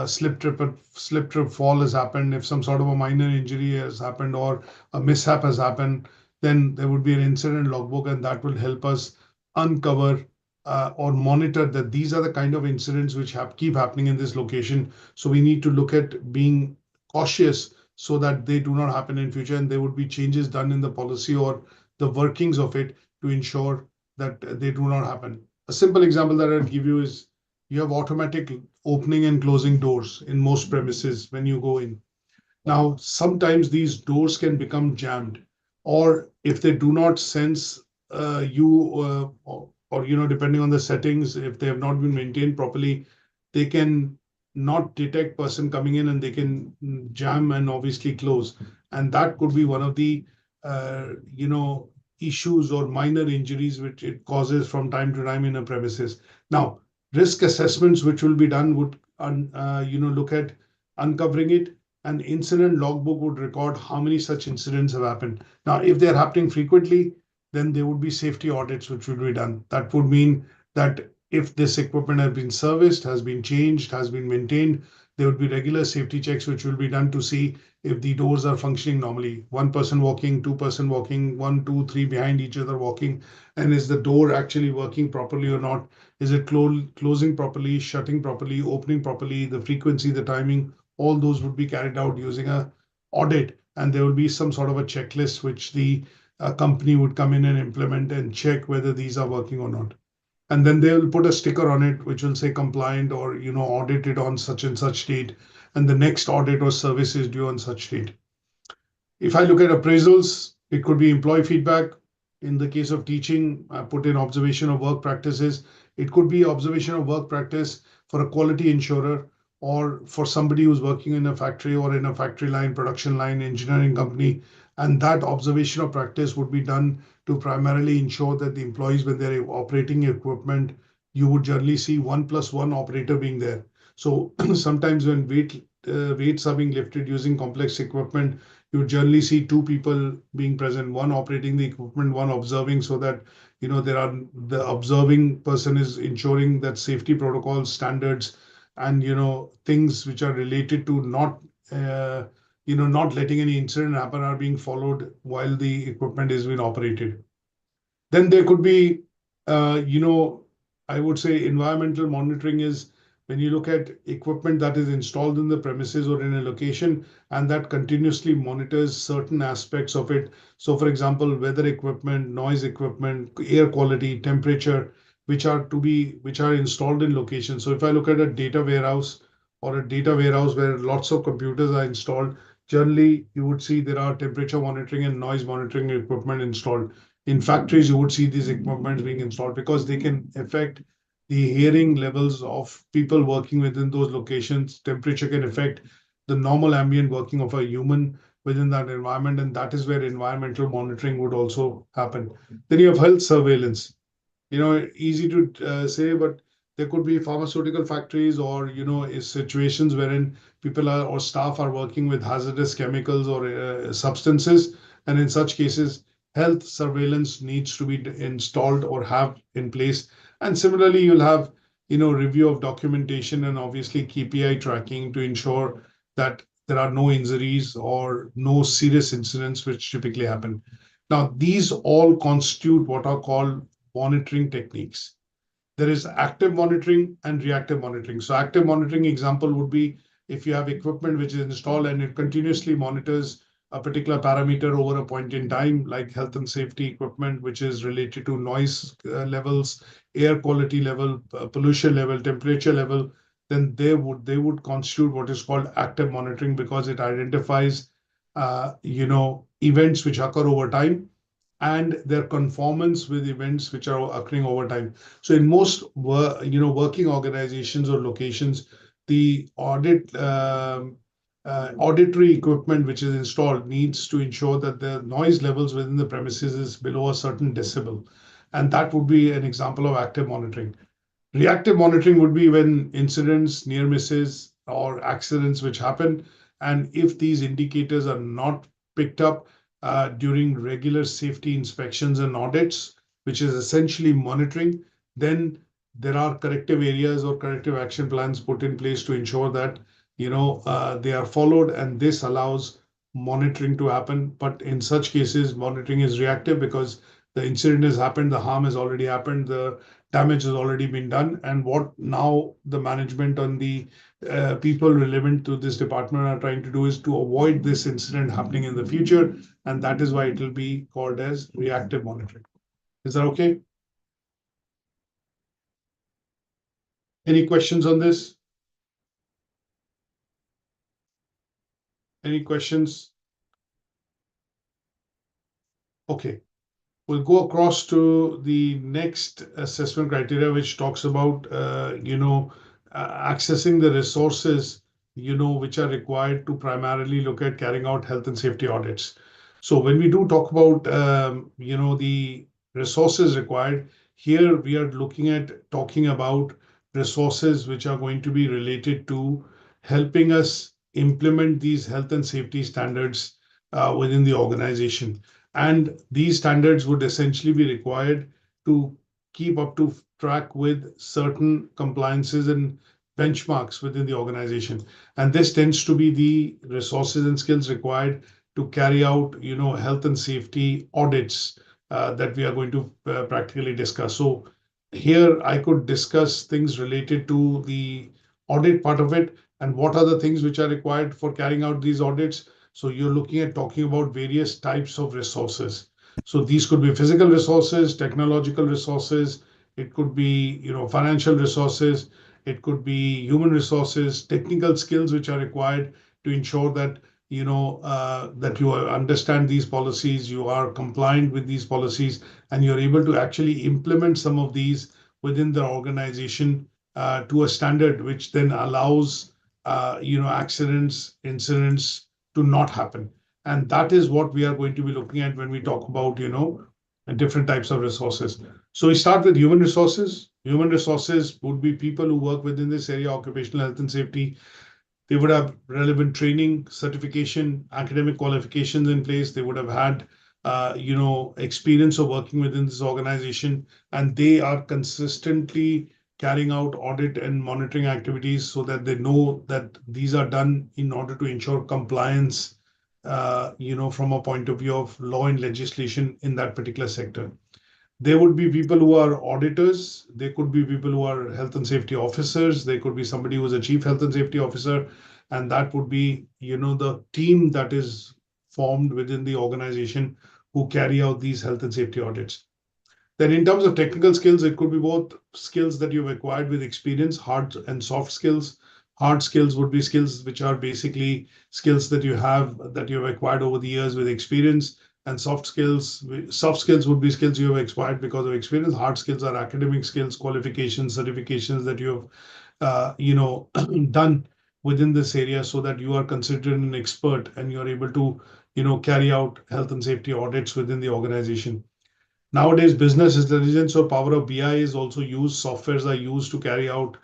slip trip fall has happened, if some sort of a minor injury has happened or a mishap has happened, then there would be an incident logbook, and that will help us uncover or monitor that these are the kind of incidents which keep happening in this location. So we need to look at being cautious so that they do not happen in future, and there would be changes done in the policy or the workings of it to ensure that they do not happen. A simple example that I'll give you is you have automatic opening and closing doors in most premises when you go in. Now, sometimes these doors can become jammed, or if they do not sense or depending on the settings, if they have not been maintained properly, they can not detect person coming in and they can jam and obviously close. And that could be one of the uh, you know issues or minor injuries which it causes from time to time in a premises. Now, risk assessments which will be done would look at uncovering it. An incident logbook would record how many such incidents have happened. Now, if they're happening frequently, then there would be safety audits which would be done. That would mean that if this equipment has been serviced, has been changed, has been maintained, there would be regular safety checks which will be done to see if the doors are functioning normally. One person walking, two-person walking, one, two, three behind each other walking. And is the door actually working properly or not? Is it closing properly, shutting properly, opening properly, the frequency, the timing? All those would be carried out using a audit, and there will be some sort of a checklist which the company would come in and implement and check whether these are working or not. And then they will put a sticker on it which will say compliant or audited on such and such date, and the next audit or service is due on such date. If I look at appraisals, it could be employee feedback. In the case of teaching, I put in observation of work practices. It could be observation of work practice for a quality insurer or for somebody who's working in a factory or in a factory line, production line, engineering company. And that observation of practice would be done to primarily ensure that the employees, when they're operating equipment, you would generally see 1+1 operator being there. So sometimes when weights are being lifted using complex equipment, you generally see two people being present, one operating the equipment, one observing, so that the observing person is ensuring that safety protocols, standards, and things which are related to not not letting any incident happen are being followed while the equipment is being operated. Then there could be, I would say environmental monitoring is when you look at equipment that is installed in the premises or in a location and that continuously monitors certain aspects of it. So, for example, weather equipment, noise equipment, air quality, temperature, which are installed in locations. So, if I look at a data warehouse or a data warehouse where lots of computers are installed, generally you would see there are temperature monitoring and noise monitoring equipment installed. In factories, you would see these equipment being installed because they can affect the hearing levels of people working within those locations. Temperature can affect the normal ambient working of a human within that environment, and that is where environmental monitoring would also happen. Then you have health surveillance. Easy to say, but there could be pharmaceutical factories or, situations wherein people are or staff are working with hazardous chemicals or substances. And in such cases, health surveillance needs to be installed or have in place. And similarly, you'll have, review of documentation and obviously KPI tracking to ensure that there are no injuries or no serious incidents which typically happen. Now, these all constitute what are called monitoring techniques. There is active monitoring and reactive monitoring. So active monitoring example would be if you have equipment which is installed and it continuously monitors a particular parameter over a point in time, like health and safety equipment, which is related to noise levels, air quality level, pollution level, temperature level, then they would constitute what is called active monitoring because it identifies, events which occur over time and their conformance with events which are occurring over time. So in most working organizations or locations, the auditory equipment which is installed needs to ensure that the noise levels within the premises is below a certain decibel. And that would be an example of active monitoring. Reactive monitoring would be when incidents, near misses, or accidents which happen, and if these indicators are not picked up during regular safety inspections and audits, which is essentially monitoring, then there are corrective areas or corrective action plans put in place to ensure that they are followed, and this allows monitoring to happen. But in such cases, monitoring is reactive because the incident has happened, the harm has already happened, the damage has already been done. And what now the management and the people relevant to this department are trying to do is to avoid this incident happening in the future. And that is why it will be called as reactive monitoring. Is that okay? Any questions on this? Any questions? Okay. We'll go across to the next assessment criteria, which talks about, accessing the resources, which are required to primarily look at carrying out health and safety audits. So when we do talk about, the resources required, here we are looking at talking about resources which are going to be related to helping us implement these health and safety standards within the organization. And these standards would essentially be required to keep up to track with certain compliances and benchmarks within the organization. And this tends to be the resources and skills required to carry out, health and safety audits that we are going to practically discuss. So here I could discuss things related to the audit part of it and what are the things which are required for carrying out these audits. So you're looking at talking about various types of resources. So these could be physical resources, technological resources. It could be, financial resources. It could be human resources, technical skills which are required to ensure that, that you understand these policies, you are compliant with these policies, and you're able to actually implement some of these within the organization to a standard which then allows, accidents, incidents to not happen. And that is what we are going to be looking at when we talk about, different types of resources. So we start with human resources. Human resources would be people who work within this area, occupational health and safety. They would have relevant training, certification, academic qualifications in place. They would have had, experience of working within this organization, and they are consistently carrying out audit and monitoring activities so that they know that these are done in order to ensure compliance, from a point of view of law and legislation in that particular sector. There would be people who are auditors. There could be people who are health and safety officers. There could be somebody who is a chief health and safety officer. And that would be, the team that is formed within the organization who carry out these health and safety audits. Then in terms of technical skills, it could be both skills that you've acquired with experience, hard and soft skills. Hard skills would be skills which are basically skills that you've acquired over the years with experience. And soft skills would be skills you have acquired because of experience. Hard skills are academic skills, qualifications, certifications that you have, done within this area so that you are considered an expert and you're able to, carry out health and safety audits within the organization. Nowadays, business intelligence or power of BI is also used. Softwares are used to carry out,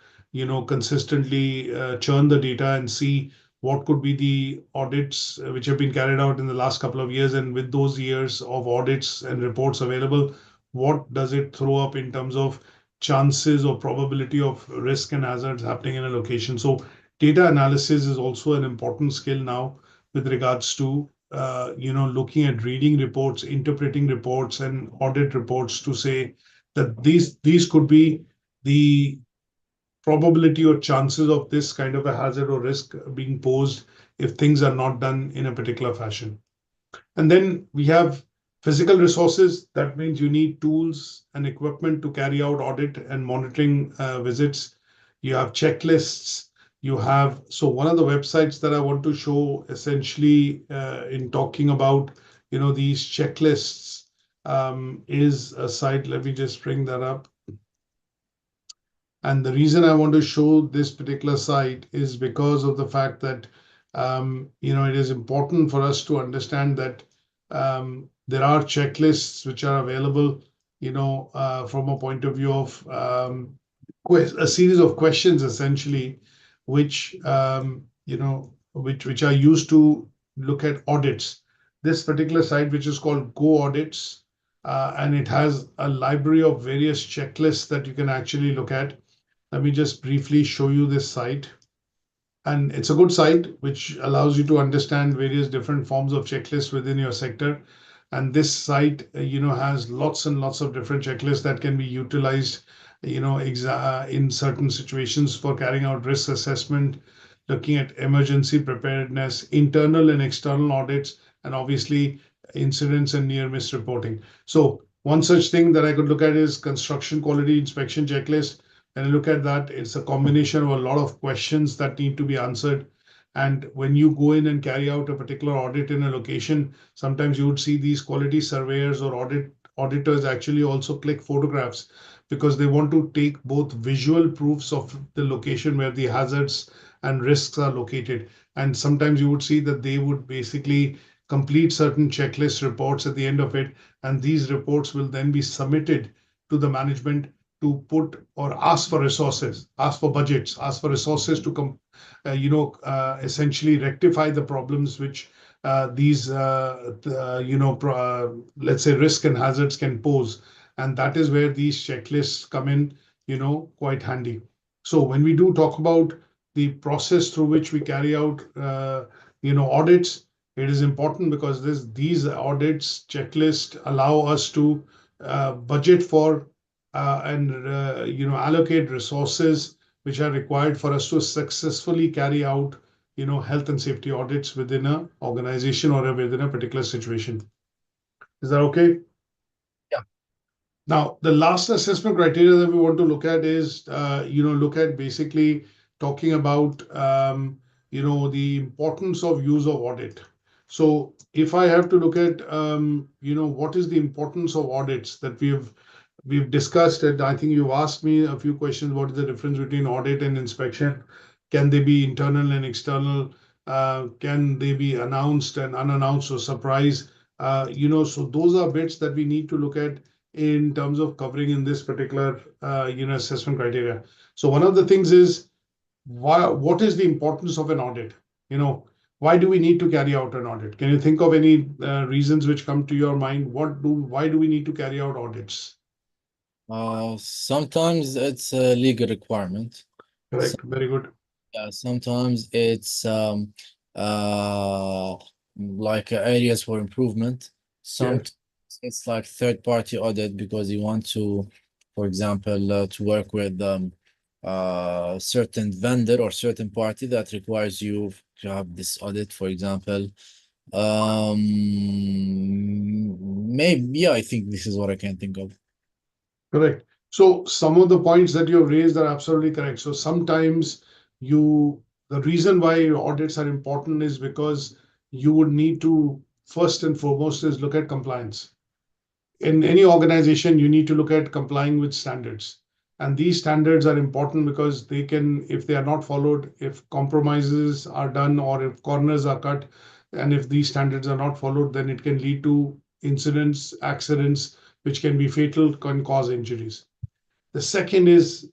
consistently churn the data and see what could be the audits which have been carried out in the last couple of years. And with those years of audits and reports available, what does it throw up in terms of chances or probability of risk and hazards happening in a location? So data analysis is also an important skill now with regards to looking at reading reports, interpreting reports, and audit reports to say that these could be the probability or chances of this kind of a hazard or risk being posed if things are not done in a particular fashion. And then we have physical resources. That means you need tools and equipment to carry out audit and monitoring visits. You have checklists. So one of the websites that I want to show essentially in talking about, these checklists is a site. Let me just bring that up. And the reason I want to show this particular site is because of the fact that, it is important for us to understand that there are checklists which are available, from a point of view of a series of questions essentially, which which are used to look at audits. This particular site, which is called Go Audits, and it has a library of various checklists that you can actually look at. Let me just briefly show you this site. And it's a good site which allows you to understand various different forms of checklists within your sector. And this site, has lots and lots of different checklists that can be utilized, in certain situations for carrying out risk assessment, looking at emergency preparedness, internal and external audits, and obviously incidents and near miss reporting. So one such thing that I could look at is construction quality inspection checklist. And look at that, it's a combination of a lot of questions that need to be answered. And when you go in and carry out a particular audit in a location, sometimes you would see these quality surveyors or auditors actually also click photographs because they want to take both visual proofs of the location where the hazards and risks are located. And sometimes you would see that they would basically complete certain checklist reports at the end of it. And these reports will then be submitted to the management to put or ask for resources, ask for budgets, ask for resources to come, essentially rectify the problems which these, let's say risk and hazards can pose. And that is where these checklists come in, quite handy. So when we do talk about the process through which we carry out, audits, it is important because these audits checklist allow us to budget for and allocate resources which are required for us to successfully carry out health and safety audits within an organization or within a particular situation. Is that okay? Yeah. Now, the last assessment criteria that we want to look at is look at basically talking about the importance of use of audit. So if I have to look at what is the importance of audits that we've discussed it. I think you've asked me a few questions. What is the difference between audit and inspection? Can they be internal and external? Can they be announced and unannounced or surprise? So those are bits that we need to look at in terms of covering in this particular, assessment criteria. So one of the things is what is the importance of an audit? Why do we need to carry out an audit? Can you think of any reasons which come to your mind? Why do we need to carry out audits? Sometimes it's a legal requirement. Correct. Very good. Sometimes it's uh like areas for improvement. Yes. Sometimes it's like third party audit because you want to, for example, to work with certain vendor or certain party that requires you to have this audit, for example. Maybe yeah, I think this is what I can think of. Correct. So some of the points that you have raised are absolutely correct. So sometimes the reason why your audits are important is because you would need to, first and foremost, is look at compliance. In any organization, you need to look at complying with standards. And these standards are important because they can, if they are not followed, if compromises are done or if corners are cut, and if these standards are not followed, then it can lead to incidents, accidents, which can be fatal, can cause injuries. The second is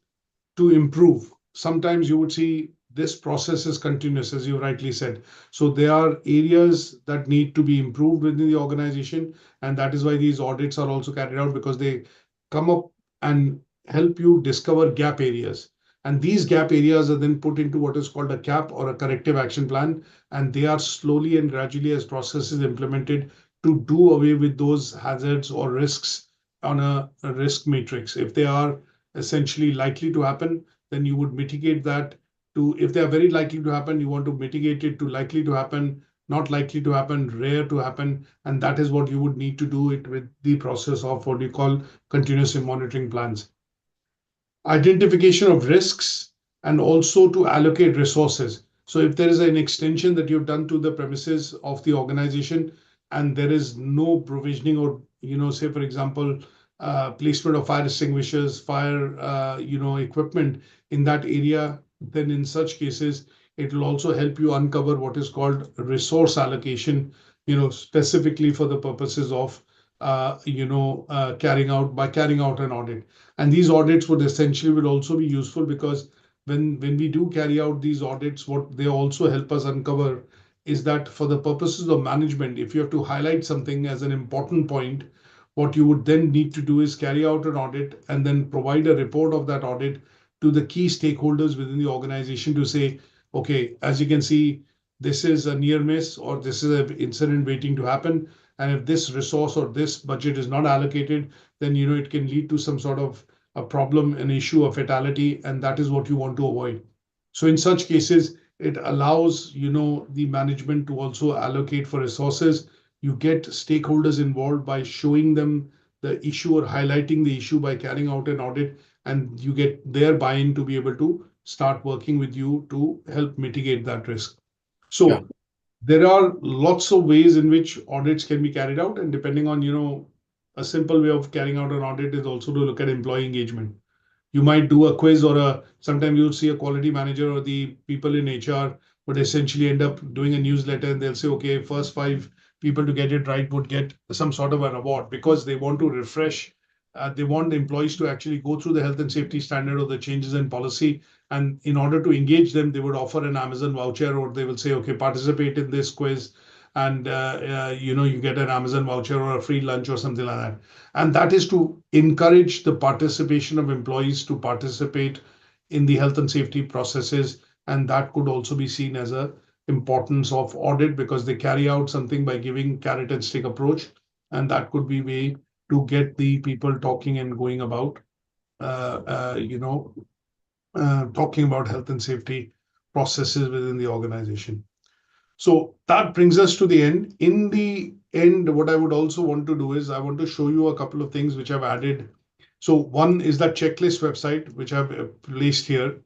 to improve. Sometimes you would see this process is continuous, as you rightly said. So there are areas that need to be improved within the organization, and that is why these audits are also carried out, because they come up and help you discover gap areas. And these gap areas are then put into what is called a CAP or a corrective action plan, and they are slowly and gradually, as processes implemented, to do away with those hazards or risks on a risk matrix. If they are essentially likely to happen, then you would mitigate that to, if they are very likely to happen, you want to mitigate it to likely to happen, not likely to happen, rare to happen. And that is what you would need to do it with the process of what you call continuous monitoring plans. Identification of risks, and also to allocate resources. So if there is an extension that you've done to the premises of the organization and there is no provisioning or, say, for example, placement of fire extinguishers, fire, equipment in that area, then in such cases, it will also help you uncover what is called resource allocation, specifically for the purposes of, carrying out an audit. And these audits would essentially will also be useful because when we do carry out these audits, what they also help us uncover is that for the purposes of management, if you have to highlight something as an important point, what you would then need to do is carry out an audit and then provide a report of that audit to the key stakeholders within the organization to say, okay, as you can see, this is a near miss or this is an incident waiting to happen. And if this resource or this budget is not allocated, then it can lead to some sort of a problem, an issue, a fatality, and that is what you want to avoid. So in such cases, it allows the management to also allocate for resources. You get stakeholders involved by showing them the issue or highlighting the issue by carrying out an audit, and you get their buy-in to be able to start working with you to help mitigate that risk. Yeah, So there are lots of ways in which audits can be carried out, and depending on, a simple way of carrying out an audit is also to look at employee engagement. You might do a quiz or sometimes you'll see a quality manager or the people in HR would essentially end up doing a newsletter, and they'll say, okay, first 5 people to get it right would get some sort of an award, because they want to refresh. They want the employees to actually go through the health and safety standard or the changes in policy. And in order to engage them, they would offer an Amazon voucher, or they will say, okay, participate in this quiz, and you get an Amazon voucher or a free lunch or something like that. And that is to encourage the participation of employees to participate in the health and safety processes. And that could also be seen as a importance of audit, because they carry out something by giving carrot and stick approach. And that could be way to get the people talking and going about, uh, uh, you know, talking about health and safety processes within the organization. So that brings us to the end. In the end, what I would also want to do is I want to show you a couple of things which I've added. So one is that checklist website, which I've placed here.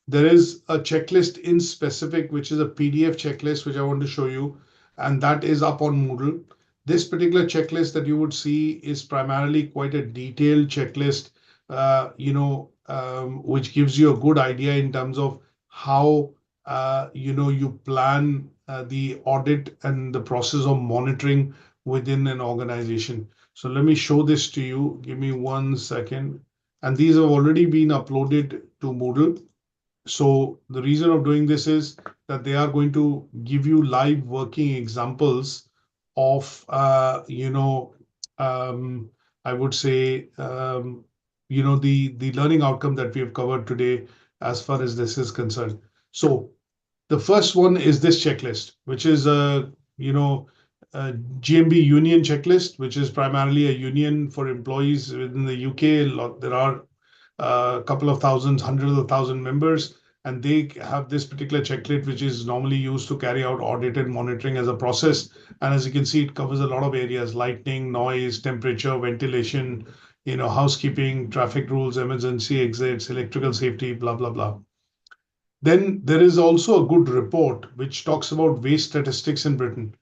There is a checklist in specific, which is a PDF checklist, which I want to show you, and that is up on Moodle. This particular checklist that you would see is primarily quite a detailed checklist, which gives you a good idea in terms of how you plan the audit and the process of monitoring within an organization. So let me show this to you. Give me 1 second. And these have already been uploaded to Moodle. So the reason of doing this is that they are going to give you live working examples of, I would say, the learning outcome that we have covered today as far as this is concerned. So the first one is this checklist, which is a GMB union checklist, which is primarily a union for employees within the UK. There are a couple of thousands, hundreds of thousand members, and they have this particular checklist, which is normally used to carry out audit and monitoring as a process. And as you can see, it covers a lot of areas: lighting, noise, temperature, ventilation, housekeeping, traffic rules, emergency exits, electrical safety, blah, blah, blah. Then there is also a good report which talks about waste statistics in Britain.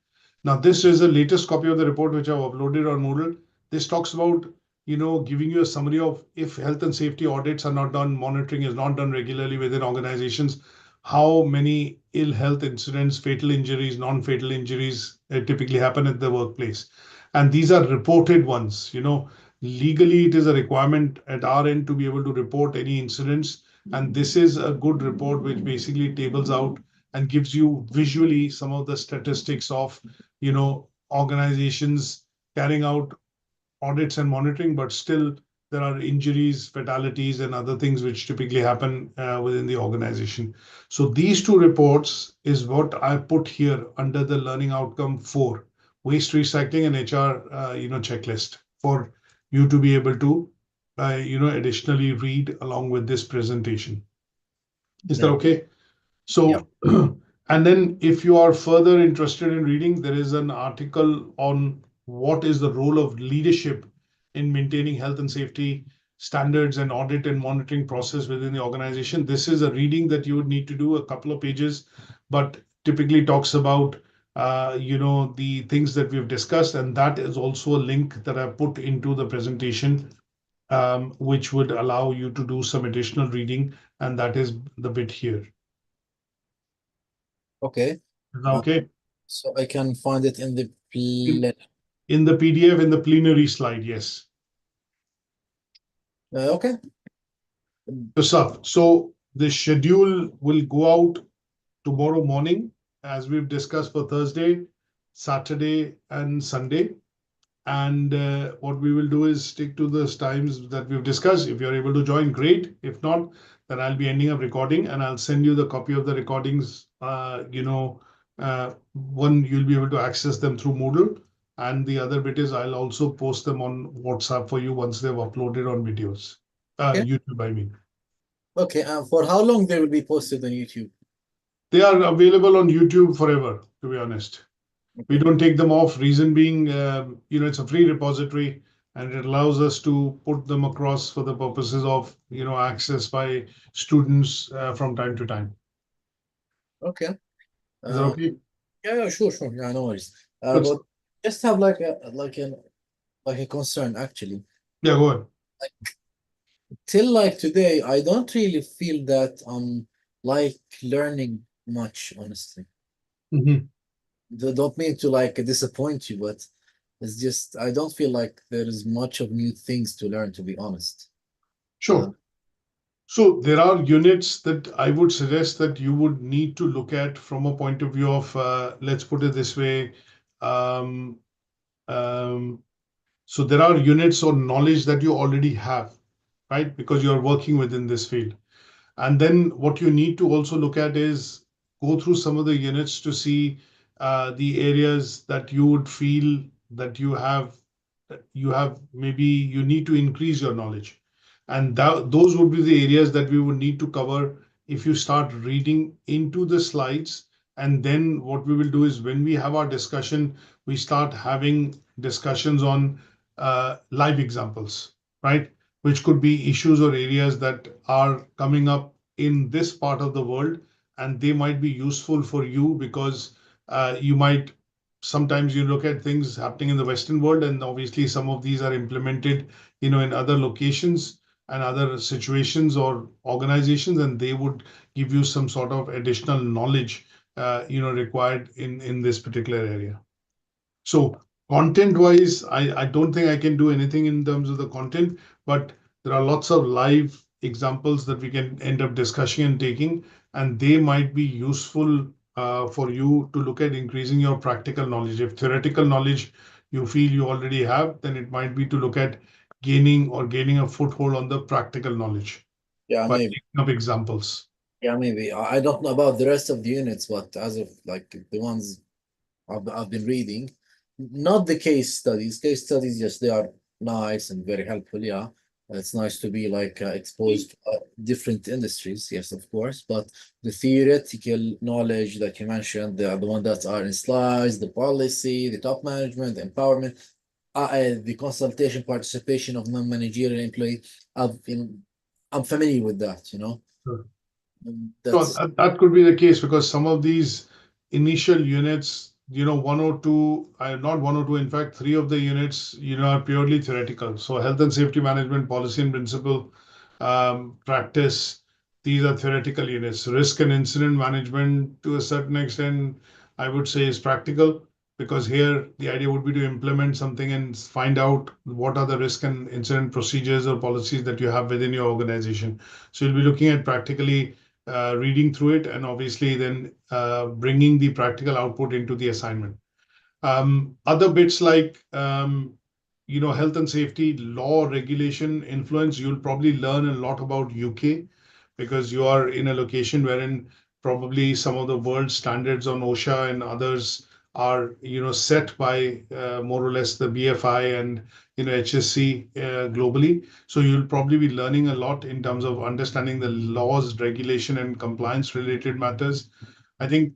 Now, this is the latest copy of the report which I've uploaded on Moodle. This talks about, giving you a summary of if health and safety audits are not done, monitoring is not done regularly within organizations, how many ill health incidents, fatal injuries, non-fatal injuries typically happen at the workplace. And these are reported ones. Legally, it is a requirement at our end to be able to report any incidents. And this is a good report which basically tables out and gives you visually some of the statistics of, organizations carrying out audits and monitoring, but still there are injuries, fatalities, and other things which typically happen within the organization. So these two reports is what I put here under the learning outcome 4, waste recycling and HR, checklist for you to be able to, additionally read along with this presentation. Is that okay? So, and then if you are further interested in reading, there is an article on what is the role of leadership in maintaining health and safety standards and audit and monitoring process within the organization. This is a reading that you would need to do, a couple of pages, but typically talks about the things that we've discussed, and that is also a link that I put into the presentation, which would allow you to do some additional reading, and that is the bit here. Okay. Is that okay? So I can find it in the in the PDF, in the plenary slide, yes. Okay. So the schedule will go out tomorrow morning, as we've discussed, for Thursday, Saturday, and Sunday. And what we will do is stick to those times that we've discussed. If you're able to join, great. If not, then I'll be ending up recording, and I'll send you the copy of the recordings. One, you'll be able to access them through Moodle, and the other bit is I'll also post them on WhatsApp for you once they've uploaded on videos. Okay. YouTube, I mean. Okay, for how long they will be posted on YouTube? They are available on YouTube forever, to be honest. We don't take them off. Reason being, it's a free repository, and it allows us to put them across for the purposes of, access by students from time to time. Okay. Is that okay? Yeah, sure. Yeah, no worries. But just have like a concern actually. Yeah, go ahead. Till like today, I don't really feel that I'm like learning much, honestly. Don't mean to like disappoint you, but it's just I don't feel like there is much of new things to learn, to be honest. Sure. So there are units that I would suggest that you would need to look at from a point of view of, let's put it this way. So there are units or knowledge that you already have, right? Because you're working within this field. And then what you need to also look at is go through some of the units to see the areas that you would feel that you have maybe you need to increase your knowledge. And those would be the areas that we would need to cover if you start reading into the slides. And then what we will do is when we have our discussion, we start having discussions on live examples, right? Which could be issues or areas that are coming up in this part of the world, and they might be useful for you because you might sometimes you look at things happening in the Western world, and obviously some of these are implemented, in other locations and other situations or organizations, and they would give you some sort of additional knowledge, required in this particular area. So content-wise, I don't think I can do anything in terms of the content, but there are lots of live examples that we can end up discussing and taking, and they might be useful for you to look at increasing your practical knowledge. If theoretical knowledge you feel you already have, then it might be to look at gaining a foothold on the practical knowledge Yeah, by maybe. picking up examples. Yeah, maybe. I don't know about the rest of the units, but as of like the ones I've been reading, not the case studies. Case studies, yes, they are nice and very helpful. Yeah, it's nice to be like exposed to different industries. Yes, of course. But the theoretical knowledge that you mentioned, the one that are in slides, the policy, the top management, the empowerment, the consultation, participation of non-managerial employee. I've been, I'm familiar with that. Sure. No, That's that could be the case because some of these initial units, 102, not 102, in fact, three of the units, are purely theoretical. So health and safety management, policy and principle, practice, these are theoretical units. Risk and incident management, to a certain extent, I would say is practical because here the idea would be to implement something and find out what are the risk and incident procedures or policies that you have within your organization. So you'll be looking at practically reading through it, and obviously then bringing the practical output into the assignment. Other bits like health and safety, law, regulation, influence, you'll probably learn a lot about UK because you are in a location wherein probably some of the world standards on OSHA and others are set by more or less the BFI and HSC globally. So you'll probably be learning a lot in terms of understanding the laws, regulation, and compliance related matters. I think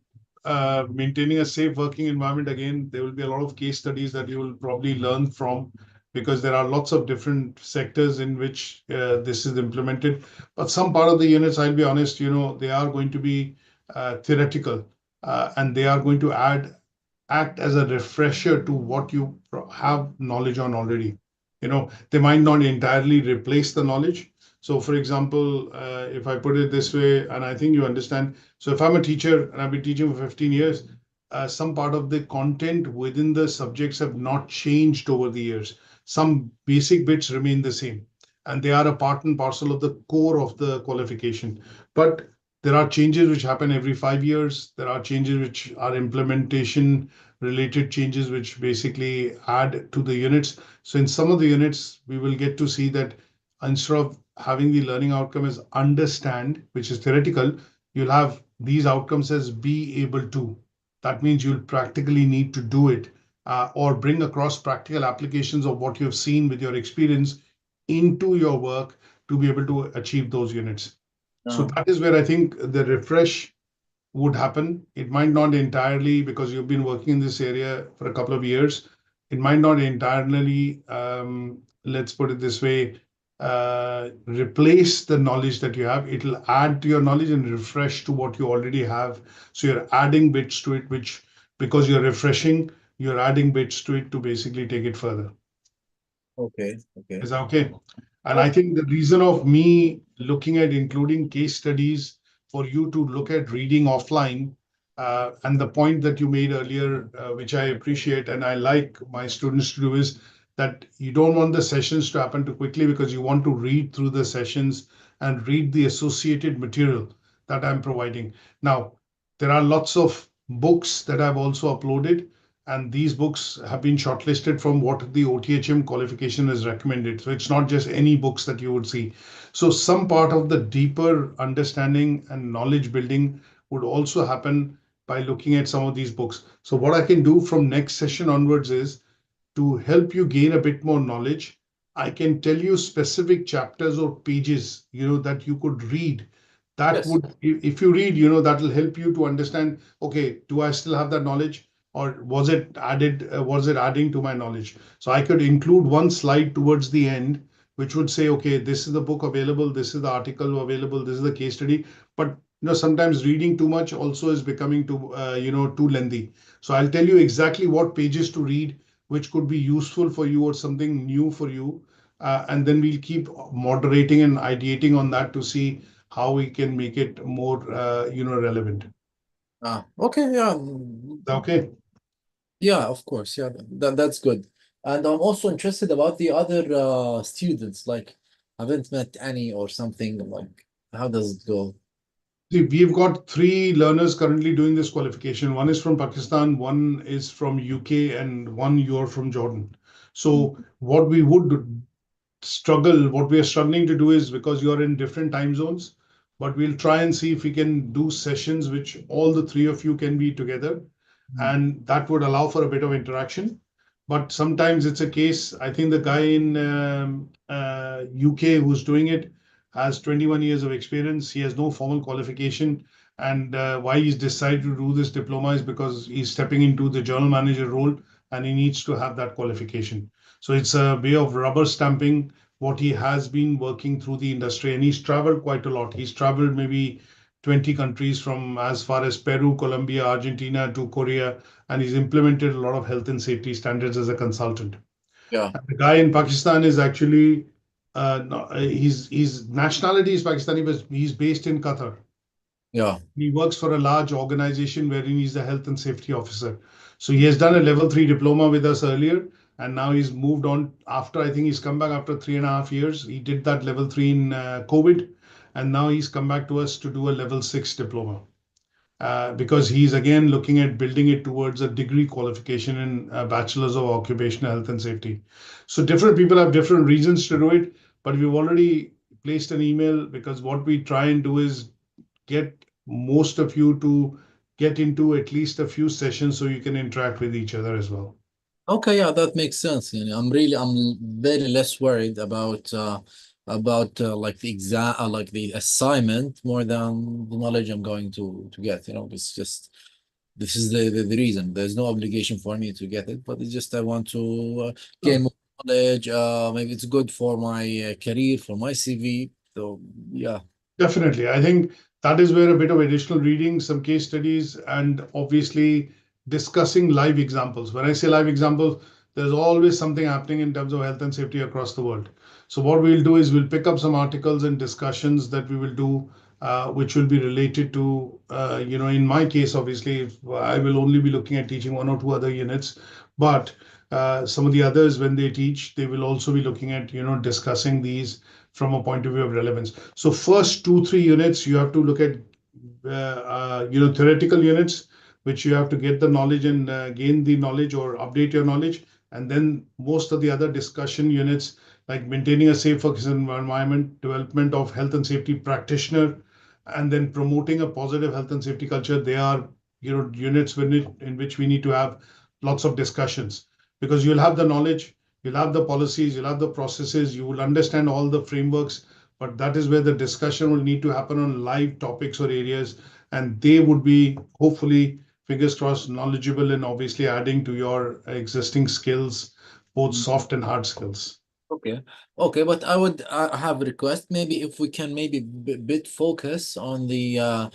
maintaining a safe working environment, again, there will be a lot of case studies that you will probably learn from because there are lots of different sectors in which this is implemented. But some part of the units, I'll be honest, they are going to be theoretical and they are going to act as a refresher to what you have knowledge on already. They might not entirely replace the knowledge. So, for example, if I put it this way, and I think you understand. So, if I'm a teacher and I've been teaching for 15 years, some part of the content within the subjects have not changed over the years. Some basic bits remain the same, and they are a part and parcel of the core of the qualification. But there are changes which happen every 5 years. There are changes which are implementation related changes, which basically add to the units. So in some of the units, we will get to see that instead of having the learning outcome as understand, which is theoretical, you'll have these outcomes as be able to. That means you'll practically need to do it or bring across practical applications of what you've seen with your experience into your work to be able to achieve those units. So that is where I think the refresh would happen. It might not entirely, because you've been working in this area for a couple of years, it might not entirely, let's put it this way, replace the knowledge that you have. It'll add to your knowledge and refresh to what you already have. So you're adding bits to it, which because you're refreshing, you're adding bits to it to basically take it further. okay. Okay. Is that okay? And I think the reason of me looking at including case studies for you to look at reading offline, and the point that you made earlier, which I appreciate and I like my students to do, is that you don't want the sessions to happen too quickly because you want to read through the sessions and read the associated material that I'm providing. Now, there are lots of books that I've also uploaded, and these books have been shortlisted from what the OTHM qualification has recommended. So it's not just any books that you would see. So some part of the deeper understanding and knowledge building would also happen by looking at some of these books. So what I can do from next session onwards is to help you gain a bit more knowledge. I can tell you specific chapters or pages, that you could read. That Yes. would, if you read, that will help you to understand, okay, do I still have that knowledge? Or was it adding to my knowledge? So I could include one slide towards the end, which would say, okay, this is the book available, this is the article available, this is the case study. But sometimes reading too much also is becoming too lengthy. So I'll tell you exactly what pages to read, which could be useful for you or something new for you. And then we'll keep moderating and ideating on that to see how we can make it more, relevant. Okay. Yeah. Okay. Yeah, of course. Yeah, that's good. And I'm also interested about the other students. Like, I haven't met any or something. Like, how does it go? See, we've got 3 learners currently doing this qualification. One is from Pakistan, one is from UK, and one you're from Jordan. So what we would struggle. What we are struggling to do is, because you are in different time zones, but we'll try and see if we can do sessions which all the three of you can be together, and that would allow for a bit of interaction. But sometimes it's a case, I think the guy in UK who's doing it has 21 years of experience. He has no formal qualification. And why he's decided to do this diploma is because he's stepping into the general manager role and he needs to have that qualification. So it's a way of rubber stamping what he has been working through the industry. And he's traveled quite a lot. He's traveled maybe 20 countries from as far as Peru, Colombia, Argentina to Korea, and he's implemented a lot of health and safety standards as a consultant. Yeah. And the guy in Pakistan is actually, his nationality is Pakistani, but he's based in Qatar. Yeah. He works for a large organization wherein he's a health and safety officer. So he has done a level 3 diploma with us earlier, and now he's moved on after, I think he's come back after 3.5 years. He did that level 3 in COVID, and now he's come back to us to do a level 6 diploma. Because he's again looking at building it towards a degree qualification in Bachelor's of Occupational Health and Safety. So different people have different reasons to do it, but we've already placed an email, because what we try and do is get most of you to get into at least a few sessions so you can interact with each other as well. Okay, yeah, that makes sense. I'm very less worried about like the exam, like the assignment, more than the knowledge I'm going to get. It's just this is the reason. There's no obligation for me to get it, but it's just I want to gain more knowledge. Maybe it's good for my career, for my CV. So yeah. Definitely. I think that is where a bit of additional reading, some case studies, and obviously discussing live examples. When I say live examples, there's always something happening in terms of health and safety across the world. So what we'll do is we'll pick up some articles and discussions that we will do, which will be related to, in my case, obviously, I will only be looking at teaching one or two other units, but some of the others, when they teach, they will also be looking at, discussing these from a point of view of relevance. So first 2-3 units, you have to look at, theoretical units, which you have to get the knowledge and gain the knowledge or update your knowledge. And then most of the other discussion units, like maintaining a safe work environment, development of health and safety practitioner, and then promoting a positive health and safety culture. They are, units in which we need to have lots of discussions, because you'll have the knowledge, you'll have the policies, you'll have the processes, you will understand all the frameworks, but that is where the discussion will need to happen on live topics or areas, and they would be hopefully, fingers crossed, knowledgeable and obviously adding to your existing skills, both soft and hard skills. Okay, but I have a request. Maybe if we can maybe bit focus on the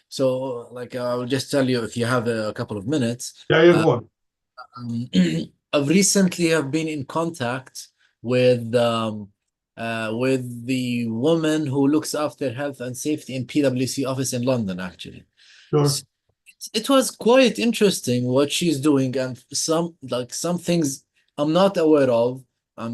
so like I will just tell you if you have a couple of minutes. Yeah, go on. I've recently have been in contact with the woman who looks after health and safety in PwC office in London, actually. Sure. It was quite interesting what she's doing, and some things I'm not aware of,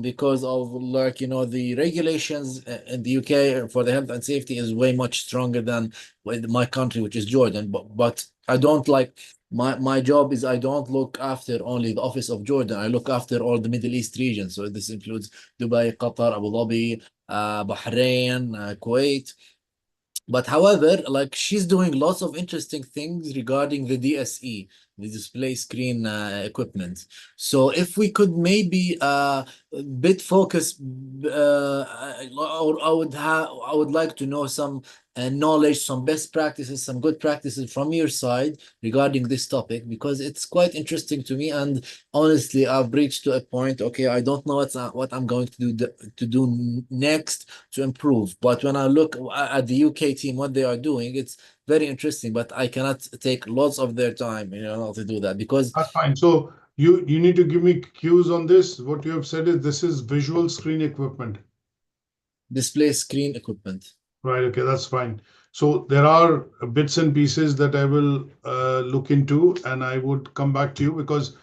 because of the regulations in the UK for the health and safety is way much stronger than with my country, which is Jordan. But I don't like my job is I don't look after only the office of Jordan. I look after all the Middle East region. So this includes Dubai, Qatar, Abu Dhabi, Bahrain, Kuwait. But however, like she's doing lots of interesting things regarding the DSE, the display screen equipment. So if we could maybe bit focus, or I would like to know some knowledge, some best practices, some good practices from your side regarding this topic, because it's quite interesting to me. And honestly, I've reached to a point, okay, I don't know what I'm going to do next to improve. But when I look at the UK team, what they are doing, it's very interesting, but I cannot take lots of their time, to do that, because That's fine. So you need to give me cues on this. What you have said is this is visual screen equipment. display screen equipment. Right. Okay, that's fine. So there are bits and pieces that I will look into, and I would come back to you, because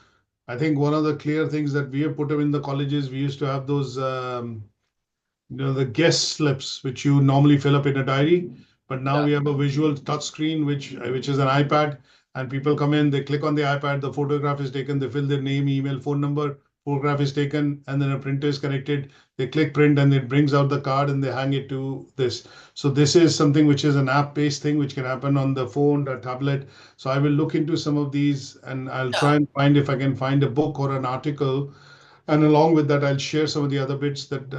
I think one of the clear things that we have put up in the colleges, we used to have those, the guest slips, which you normally fill up in a diary. But now we have a visual touch screen, which is an iPad, and people come in, they click on the iPad, the photograph is taken, they fill their name, email, phone number, photograph is taken, and then a printer is connected. They click print and it brings out the card and they hang it to this. So this is something which is an app-based thing which can happen on the phone, the tablet. So I will look into some of these and I'll Yeah. try and find if I can find a book or an article. And along with that, I'll share some of the other bits that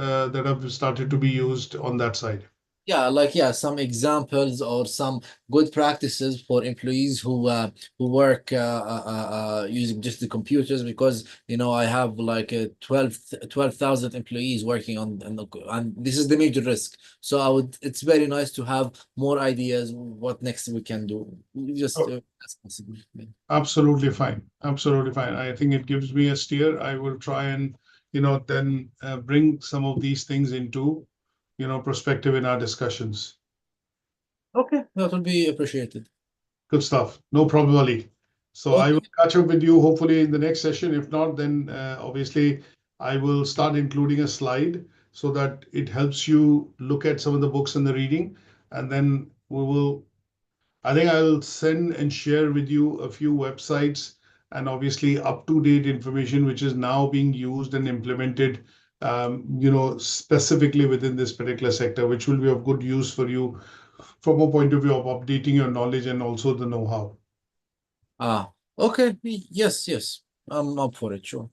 have started to be used on that side. Yeah, like some examples or some good practices for employees who work using just the computers, because I have like 12,000 employees working and this is the major risk. So it's very nice to have more ideas what next we can do. Just Oh, as possible. absolutely fine. Absolutely fine. I think it gives me a steer. I will try and, then bring some of these things into, perspective in our discussions. Okay, that will be appreciated. Good stuff. No problem, Ali. So I will Okay. catch up with you hopefully in the next session. If not, then obviously I will start including a slide so that it helps you look at some of the books and the reading. And then I think I'll send and share with you a few websites and obviously up-to-date information, which is now being used and implemented, specifically within this particular sector, which will be of good use for you from a point of view of updating your knowledge and also the know-how. Okay. Yes. I'm up for it, sure.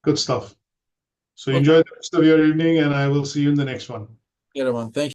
Good stuff. So Okay, enjoy the rest of your evening, and I will see you in the next one. everyone. Thank you.